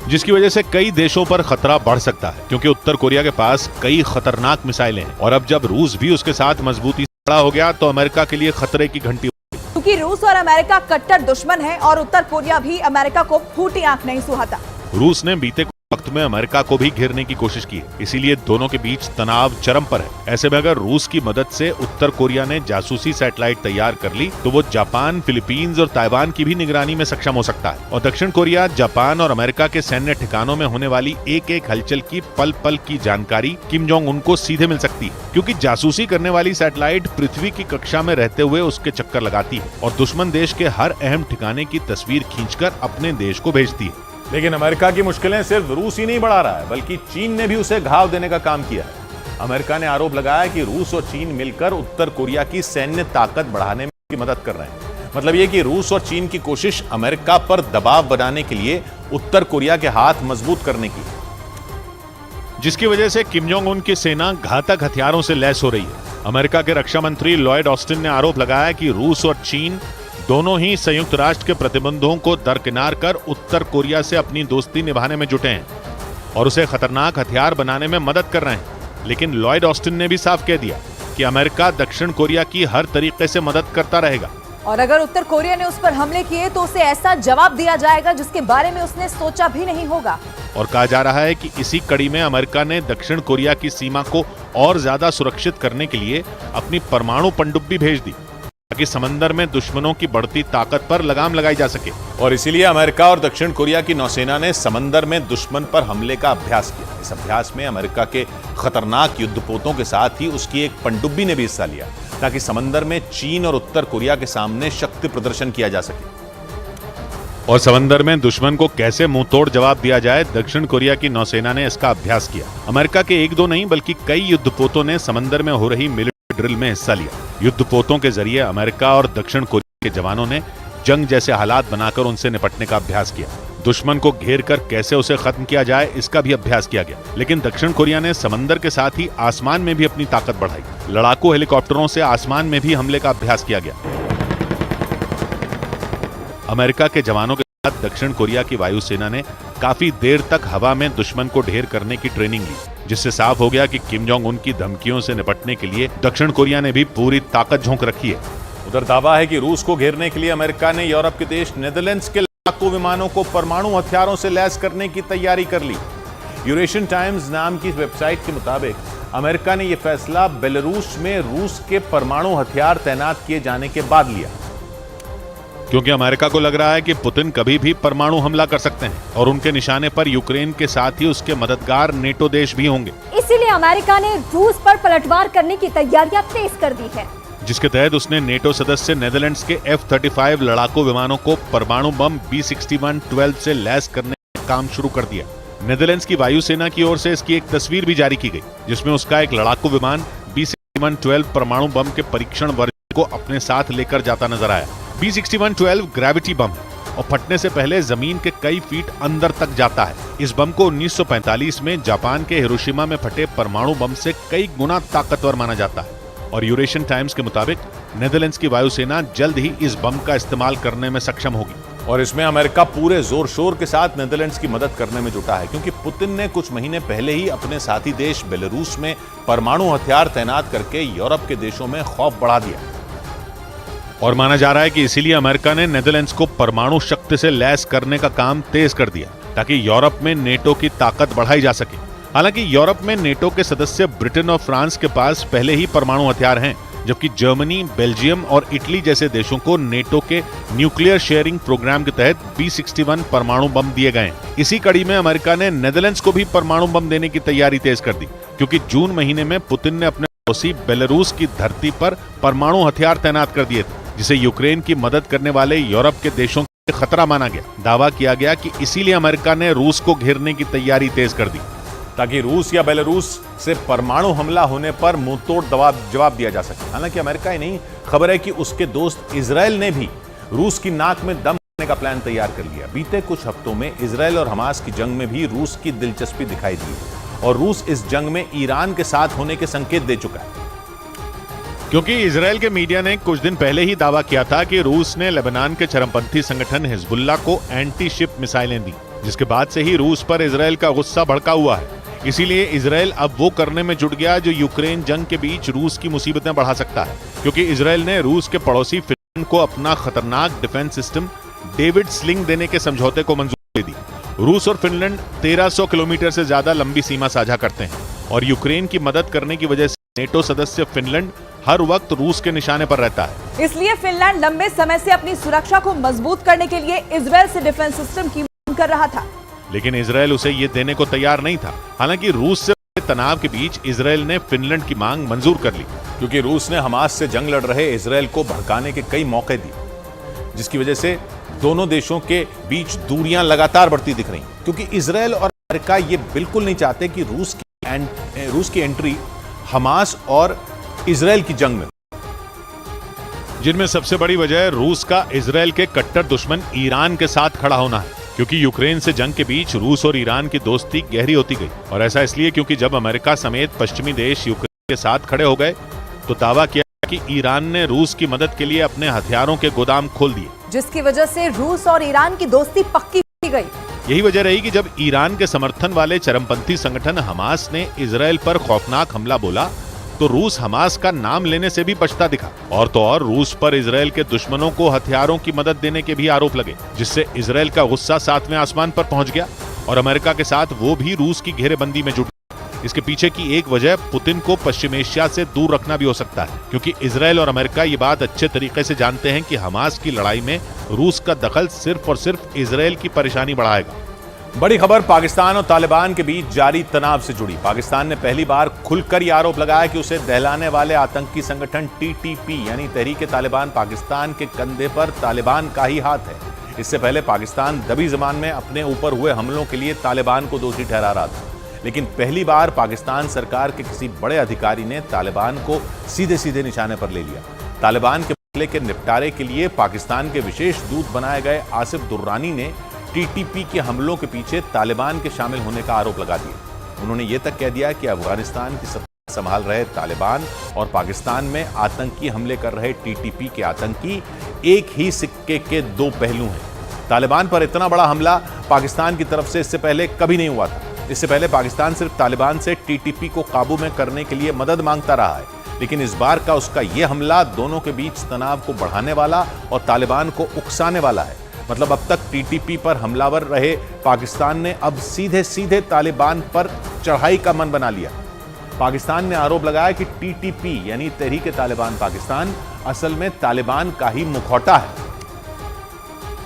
जिसकी वजह से कई देशों पर खतरा बढ़ सकता है, क्योंकि उत्तर कोरिया के पास कई खतरनाक मिसाइलें हैं। और अब जब रूस भी उसके साथ मजबूती से खड़ा हो गया तो अमेरिका के लिए खतरे की घंटी, क्योंकि रूस और अमेरिका कट्टर दुश्मन है और उत्तर कोरिया भी अमेरिका को फूटी आंख नहीं सुहाता। रूस ने बीते वक्त में अमेरिका को भी घेरने की कोशिश की है। इसीलिए दोनों के बीच तनाव चरम पर है। ऐसे में अगर रूस की मदद से उत्तर कोरिया ने जासूसी सैटेलाइट तैयार कर ली तो वो जापान, फिलीपींस और ताइवान की भी निगरानी में सक्षम हो सकता है। और दक्षिण कोरिया, जापान और अमेरिका के सैन्य ठिकानों में होने वाली एक एक हलचल की पल पल की जानकारी किम जोंग उन को सीधे मिल सकती है, क्योंकि जासूसी करने वाली सैटेलाइट पृथ्वी की कक्षा में रहते हुए उसके चक्कर लगाती है और दुश्मन देश के हर अहम ठिकाने की तस्वीर खींचकर अपने देश को भेजती है। लेकिन अमेरिका की मुश्किलें सिर्फ रूस ही नहीं बढ़ा रहा है, बल्कि चीन ने भी उसे घाव देने का काम किया है। अमेरिका ने आरोप लगाया कि रूस और चीन मिलकर उत्तर कोरिया की सैन्य ताकत बढ़ाने में की मदद कर रहे हैं। मतलब ये कि रूस और चीन की कोशिश अमेरिका पर दबाव बनाने के लिए उत्तर कोरिया के हाथ मजबूत करने की, जिसकी वजह से किम जोंग उन की सेना घातक हथियारों से लैस हो रही है। अमेरिका के रक्षा मंत्री लॉयड ऑस्टिन ने आरोप लगाया कि रूस और चीन दोनों ही संयुक्त राष्ट्र के प्रतिबंधों को दरकिनार कर उत्तर कोरिया से अपनी दोस्ती निभाने में जुटे हैं और उसे खतरनाक हथियार बनाने में मदद कर रहे हैं। लेकिन लॉयड ऑस्टिन ने भी साफ कह दिया कि अमेरिका दक्षिण कोरिया की हर तरीके से मदद करता रहेगा और अगर उत्तर कोरिया ने उस पर हमले किए तो उसे ऐसा जवाब दिया जाएगा जिसके बारे में उसने सोचा भी नहीं होगा। और कहा जा रहा है कि इसी कड़ी में अमेरिका ने दक्षिण कोरिया की सीमा को और ज्यादा सुरक्षित करने के लिए अपनी परमाणु पनडुब्बी भेज दी ताकि समंदर में दुश्मनों की बढ़ती ताकत पर लगाम लगाई जा सके। और इसीलिए अमेरिका और दक्षिण कोरिया की नौसेना ने समंदर में दुश्मन पर हमले का अभ्यास किया। इस अभ्यास में अमेरिका के खतरनाक युद्धपोतों के साथ ही उसकी एक पनडुब्बी ने भी हिस्सा लिया ताकि समंदर में चीन और उत्तर कोरिया के सामने शक्ति प्रदर्शन किया जा सके। और समंदर में दुश्मन को कैसे मुंहतोड़ जवाब दिया जाए, दक्षिण कोरिया की नौसेना ने इसका अभ्यास किया। अमेरिका के एक दो नहीं बल्कि कई युद्धपोतों ने समंदर में हो रही मिलिट्री ड्रिल में हिस्सा लिया। युद्धपोतों के जरिए अमेरिका और दक्षिण कोरिया के जवानों ने जंग जैसे हालात बनाकर उनसे निपटने का अभ्यास किया। दुश्मन को घेर कर कैसे उसे खत्म किया जाए इसका भी अभ्यास किया गया। लेकिन दक्षिण कोरिया ने समंदर के साथ ही आसमान में भी अपनी ताकत बढ़ाई। लड़ाकू हेलीकॉप्टरों से आसमान में भी हमले का अभ्यास किया गया। अमेरिका के जवानों के साथ दक्षिण कोरिया की वायुसेना ने काफी देर तक हवा में दुश्मन को ढेर करने की ट्रेनिंग ली, जिससे साफ हो गया कि किम जोंग उन की धमकियों से निपटने के लिए दक्षिण कोरिया ने भी पूरी ताकत झोंक रखी है। उधर दावा है कि रूस को घेरने के लिए अमेरिका ने यूरोप के देश नेदरलैंड्स के लड़ाकू विमानों को परमाणु हथियारों से लैस करने की तैयारी कर ली। यूरेशियन टाइम्स नाम की वेबसाइट के मुताबिक अमेरिका ने यह फैसला बेलारूस में रूस के परमाणु हथियार तैनात किए जाने के बाद लिया, क्योंकि अमेरिका को लग रहा है कि पुतिन कभी भी परमाणु हमला कर सकते हैं और उनके निशाने पर यूक्रेन के साथ ही उसके मददगार नेटो देश भी होंगे। इसीलिए अमेरिका ने रूस पर पलटवार करने की तैयारियां तेज कर दी है, जिसके तहत उसने नेटो सदस्य नेदरलैंड्स के F-35 लड़ाकू विमानों को परमाणु बम B-61-12 से लैस करने का काम शुरू कर दिया। नेदरलैंड्स की वायुसेना की ओर से इसकी एक तस्वीर भी जारी की गई, जिसमें उसका एक लड़ाकू विमान B-61-12 परमाणु बम के परीक्षण वर्ग को अपने साथ लेकर जाता नजर आया। B-61-12 ग्रेविटी बम है और फटने से पहले जमीन के कई फीट अंदर तक जाता है। इस बम को 1945 में जापान के हिरोशिमा में फटे परमाणु बम से कई गुना ताकतवर माना जाता है। और यूरेशियन टाइम्स के मुताबिक नेदरलैंड्स की वायुसेना जल्द ही इस बम का इस्तेमाल करने में सक्षम होगी। और इसमें अमेरिका पूरे जोर शोर के साथ नेदरलैंड्स की मदद करने में जुटा है, क्योंकि पुतिन ने कुछ महीने पहले ही अपने साथी देश बेलारूस में परमाणु हथियार तैनात करके यूरोप के देशों में खौफ बढ़ा दिया। और माना जा रहा है कि इसीलिए अमेरिका ने नेदरलैंड्स को परमाणु शक्ति से लैस करने का काम तेज कर दिया ताकि यूरोप में नेटो की ताकत बढ़ाई जा सके। हालांकि यूरोप में नेटो के सदस्य ब्रिटेन और फ्रांस के पास पहले ही परमाणु हथियार हैं, जबकि जर्मनी, बेल्जियम और इटली जैसे देशों को नेटो के न्यूक्लियर शेयरिंग प्रोग्राम के तहत B-61 परमाणु बम दिए गए हैं। इसी कड़ी में अमेरिका ने नेदरलैंड्स को भी परमाणु बम देने की तैयारी तेज कर दी, क्योंकि जून महीने में पुतिन ने अपने पड़ोसी बेलारूस की धरती पर परमाणु हथियार तैनात कर दिए थे, जिसे यूक्रेन की मदद करने वाले यूरोप के देशों के खतरा माना गया। दावा किया गया कि इसीलिए अमेरिका ने रूस को घेरने की तैयारी तेज कर दी ताकि रूस या बेलारूस से परमाणु हमला होने पर मुंहतोड़ जवाब दिया जा सके। हालांकि अमेरिका ही नहीं, खबर है कि उसके दोस्त इजराइल ने भी रूस की नाक में दम करने का प्लान तैयार कर लिया। बीते कुछ हफ्तों में इजराइल और हमास की जंग में भी रूस की दिलचस्पी दिखाई दी और रूस इस जंग में ईरान के साथ होने के संकेत दे चुका है, क्योंकि इजराइल के मीडिया ने कुछ दिन पहले ही दावा किया था कि रूस ने लेबनान के चरमपंथी संगठन हिजबुल्लाह को एंटी शिप मिसाइलें दी, जिसके बाद से ही रूस पर इजराइल का गुस्सा भड़का हुआ है। इसीलिए इजराइल अब वो करने में जुट गया जो यूक्रेन जंग के बीच रूस की मुसीबतें बढ़ा सकता है, क्योंकि इजराइल ने रूस के पड़ोसी फिनलैंड को अपना खतरनाक डिफेंस सिस्टम डेविड स्लिंग देने के समझौते को मंजूरी दी रूस और फिनलैंड 1300 किलोमीटर से ज्यादा लंबी सीमा साझा करते हैं और यूक्रेन की मदद करने की वजह से नेटो सदस्य फिनलैंड हर वक्त रूस के निशाने पर रहता है। इसलिए फिनलैंड लंबे समय से अपनी सुरक्षा को मजबूत करने के लिए इजराइल से डिफेंस सिस्टम की मांग कर रहा था, लेकिन इजराइल उसे ये देने को तैयार नहीं था। हालांकि रूस से तनाव के बीच इजराइल ने फिनलैंड की मांग मंजूर कर ली, क्योंकि रूस ने हमास से जंग लड़ रहे इजराइल को भड़काने के कई मौके दिए, जिसकी वजह से दोनों देशों के बीच दूरियां लगातार बढ़ती दिख रही, क्योंकि इजराइल और अमेरिका ये बिल्कुल नहीं चाहते कि रूस की एंट्री हमास और इजराइल की जंग में, जिनमें सबसे बड़ी वजह रूस का इजराइल के कट्टर दुश्मन ईरान के साथ खड़ा होना है। क्योंकि यूक्रेन से जंग के बीच रूस और ईरान की दोस्ती गहरी होती गई, और ऐसा इसलिए क्योंकि जब अमेरिका समेत पश्चिमी देश यूक्रेन के साथ खड़े हो गए तो दावा किया कि ईरान ने रूस की मदद के लिए अपने हथियारों के गोदाम खोल दिए, जिसकी वजह से रूस और ईरान की दोस्ती पक्की हो गई। यही वजह रही कि जब ईरान के समर्थन वाले चरमपंथी संगठन हमास ने इजराइल पर खौफनाक हमला बोला तो रूस हमास का नाम लेने से भी बचता दिखा, और तो और रूस पर इजराइल के दुश्मनों को हथियारों की मदद देने के भी आरोप लगे, जिससे इजराइल का गुस्सा 7वें आसमान पर पहुंच गया और अमेरिका के साथ वो भी रूस की घेरेबंदी में जुट गया। इसके पीछे की एक वजह पुतिन को पश्चिम एशिया से दूर रखना भी हो सकता है, क्योंकि इजराइल और अमेरिका ये बात अच्छे तरीके से जानते हैं कि हमास की लड़ाई में रूस का दखल सिर्फ और सिर्फ इजराइल की परेशानी बढ़ाएगा। बड़ी खबर पाकिस्तान और तालिबान के बीच जारी तनाव से जुड़ी। पाकिस्तान ने पहली बार खुलकर यह आरोप लगाया कि उसे दहलाने वाले आतंकी संगठन टीटीपी यानी तहरीक तालिबान पाकिस्तान के कंधे पर तालिबान का ही हाथ है। इससे पहले पाकिस्तान दबी जबान में अपने ऊपर हुए हमलों के लिए तालिबान को दोषी ठहरा रहा था, लेकिन पहली बार पाकिस्तान सरकार के किसी बड़े अधिकारी ने तालिबान को सीधे सीधे निशाने पर ले लिया। तालिबान के मसले के निपटारे के लिए पाकिस्तान के विशेष दूत बनाए गए आसिफ दुर्रानी ने टीटीपी के हमलों के पीछे तालिबान के शामिल होने का आरोप लगा दिया। उन्होंने ये तक कह दिया कि अफगानिस्तान की सत्ता संभाल रहे तालिबान और पाकिस्तान में आतंकी हमले कर रहे टीटीपी के आतंकी एक ही सिक्के के दो पहलू हैं। तालिबान पर इतना बड़ा हमला पाकिस्तान की तरफ से इससे पहले कभी नहीं हुआ था। इससे पहले पाकिस्तान सिर्फ तालिबान से टीटीपी को काबू में करने के लिए मदद मांगता रहा है, लेकिन इस बार का उसका यह हमला दोनों के बीच तनाव को बढ़ाने वाला और तालिबान को उकसाने वाला है। मतलब अब तक टीटीपी पर हमलावर रहे पाकिस्तान ने अब सीधे सीधे तालिबान पर चढ़ाई का मन बना लिया। पाकिस्तान ने आरोप लगाया कि टीटीपी यानी तहरीक तालिबान पाकिस्तान असल में तालिबान का ही मुखौटा है,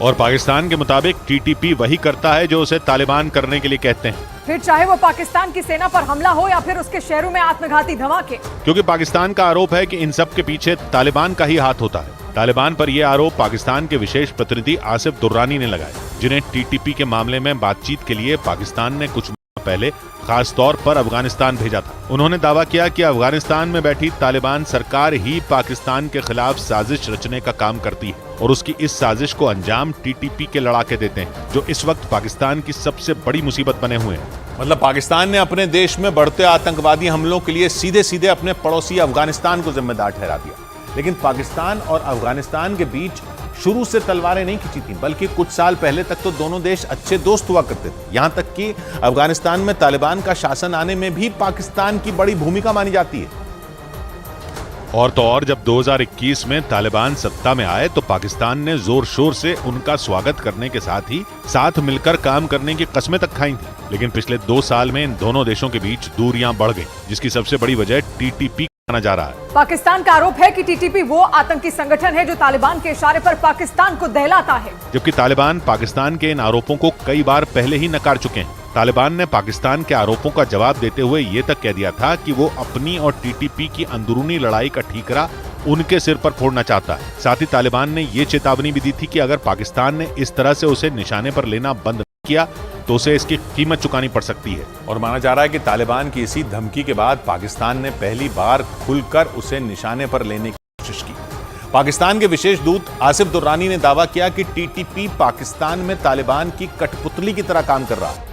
और पाकिस्तान के मुताबिक टीटीपी वही करता है जो उसे तालिबान करने के लिए कहते हैं, फिर चाहे वो पाकिस्तान की सेना पर हमला हो या फिर उसके शहरों में आत्मघाती धमाके। क्योंकि पाकिस्तान का आरोप है कि इन सब के पीछे तालिबान का ही हाथ होता है। तालिबान पर यह आरोप पाकिस्तान के विशेष प्रतिनिधि आसिफ दुर्रानी ने लगाया, जिन्हें टीटीपी के मामले में बातचीत के लिए पाकिस्तान ने कुछ महीने पहले खास तौर पर अफगानिस्तान भेजा था। उन्होंने दावा किया कि अफगानिस्तान में बैठी तालिबान सरकार ही पाकिस्तान के खिलाफ साजिश रचने का काम करती है और उसकी इस साजिश को अंजाम टीटीपी के लड़ाके देते हैं, जो इस वक्त पाकिस्तान की सबसे बड़ी मुसीबत बने हुए हैं। मतलब पाकिस्तान ने अपने देश में बढ़ते आतंकवादी हमलों के लिए सीधे सीधे अपने पड़ोसी अफगानिस्तान को जिम्मेदार ठहरा दिया। लेकिन पाकिस्तान और अफगानिस्तान के बीच शुरू से तलवारें नहीं खिंची थी, बल्कि कुछ साल पहले तक तो दोनों देश अच्छे दोस्त हुआ करते थे। यहां तक कि अफगानिस्तान में तालिबान का शासन आने में भी पाकिस्तान की बड़ी भूमिका मानी जाती है। और तो और जब 2021 में तालिबान सत्ता में आए तो पाकिस्तान ने जोर शोर से उनका स्वागत करने के साथ ही साथ मिलकर काम करने की कस्में तक खाई थी। लेकिन पिछले 2 साल में इन दोनों देशों के बीच दूरियां बढ़ गई, जिसकी सबसे बड़ी वजह टीटीपी माना जा रहा है। पाकिस्तान का आरोप है कि टीटीपी वो आतंकी संगठन है जो तालिबान के इशारे पर पाकिस्तान को दहलाता है, जबकि तालिबान पाकिस्तान के इन आरोपों को कई बार पहले ही नकार चुके हैं। तालिबान ने पाकिस्तान के आरोपों का जवाब देते हुए ये तक कह दिया था कि वो अपनी और टीटीपी की अंदरूनी लड़ाई का ठीकरा उनके सिर पर फोड़ना चाहता है। साथ ही तालिबान ने ये चेतावनी भी दी थी कि अगर पाकिस्तान ने इस तरह से उसे निशाने पर लेना बंद नहीं किया तो उसे इसकी कीमत चुकानी पड़ सकती है। और माना जा रहा है कि तालिबान की इसी धमकी के बाद पाकिस्तान ने पहली बार खुलकर उसे निशाने पर लेने की कोशिश की। पाकिस्तान के विशेष दूत आसिफ दुर्रानी ने दावा किया कि टीटीपी पाकिस्तान में तालिबान की कठपुतली की तरह काम कर रहा है,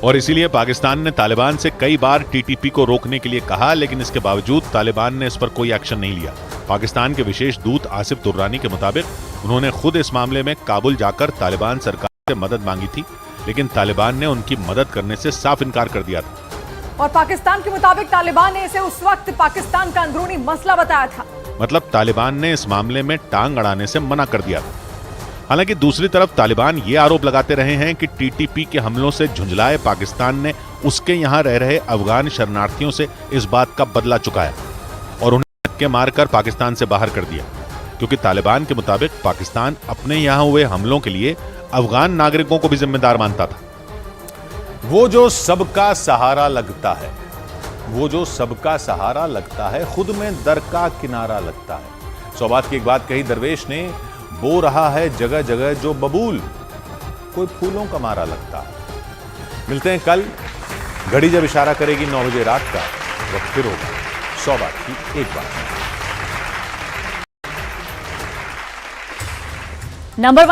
और इसीलिए पाकिस्तान ने तालिबान से कई बार टीटीपी को रोकने के लिए कहा, लेकिन इसके बावजूद तालिबान ने इस पर कोई एक्शन नहीं लिया। पाकिस्तान के विशेष दूत आसिफ दुर्रानी के मुताबिक उन्होंने खुद इस मामले में काबुल जाकर तालिबान सरकार से मदद मांगी थी, लेकिन तालिबान ने उनकी मदद करने से साफ इनकार कर दिया था। और पाकिस्तान के मुताबिक तालिबान ने इसे उस वक्त पाकिस्तान का अंदरूनी मसला बताया था। मतलब तालिबान ने इस मामले में टांग अड़ाने से मना कर दिया था। हालांकि दूसरी तरफ तालिबान ये आरोप लगाते रहे हैं कि टीटीपी के हमलों से झुंझलाए पाकिस्तान ने उसके यहां रह रहे अफगान शरणार्थियों से इस बात का बदला चुकाया और उन्हें धक्के मारकर पाकिस्तान से बाहर कर दिया, क्योंकि तालिबान के मुताबिक पाकिस्तान अपने यहां हुए हमलों के लिए अफगान नागरिकों को भी जिम्मेदार मानता था। वो जो सबका सहारा लगता है, वो जो सबका सहारा लगता है, खुद में दर का किनारा लगता है। सौ बात की एक बात कही दरवेश ने, बो रहा है जगह जगह जो बबूल, कोई फूलों का मारा लगता है। मिलते हैं कल, घड़ी जब इशारा करेगी 9 बजे रात का, वक्त फिर होगा 100 बात की एक बात। नंबर 1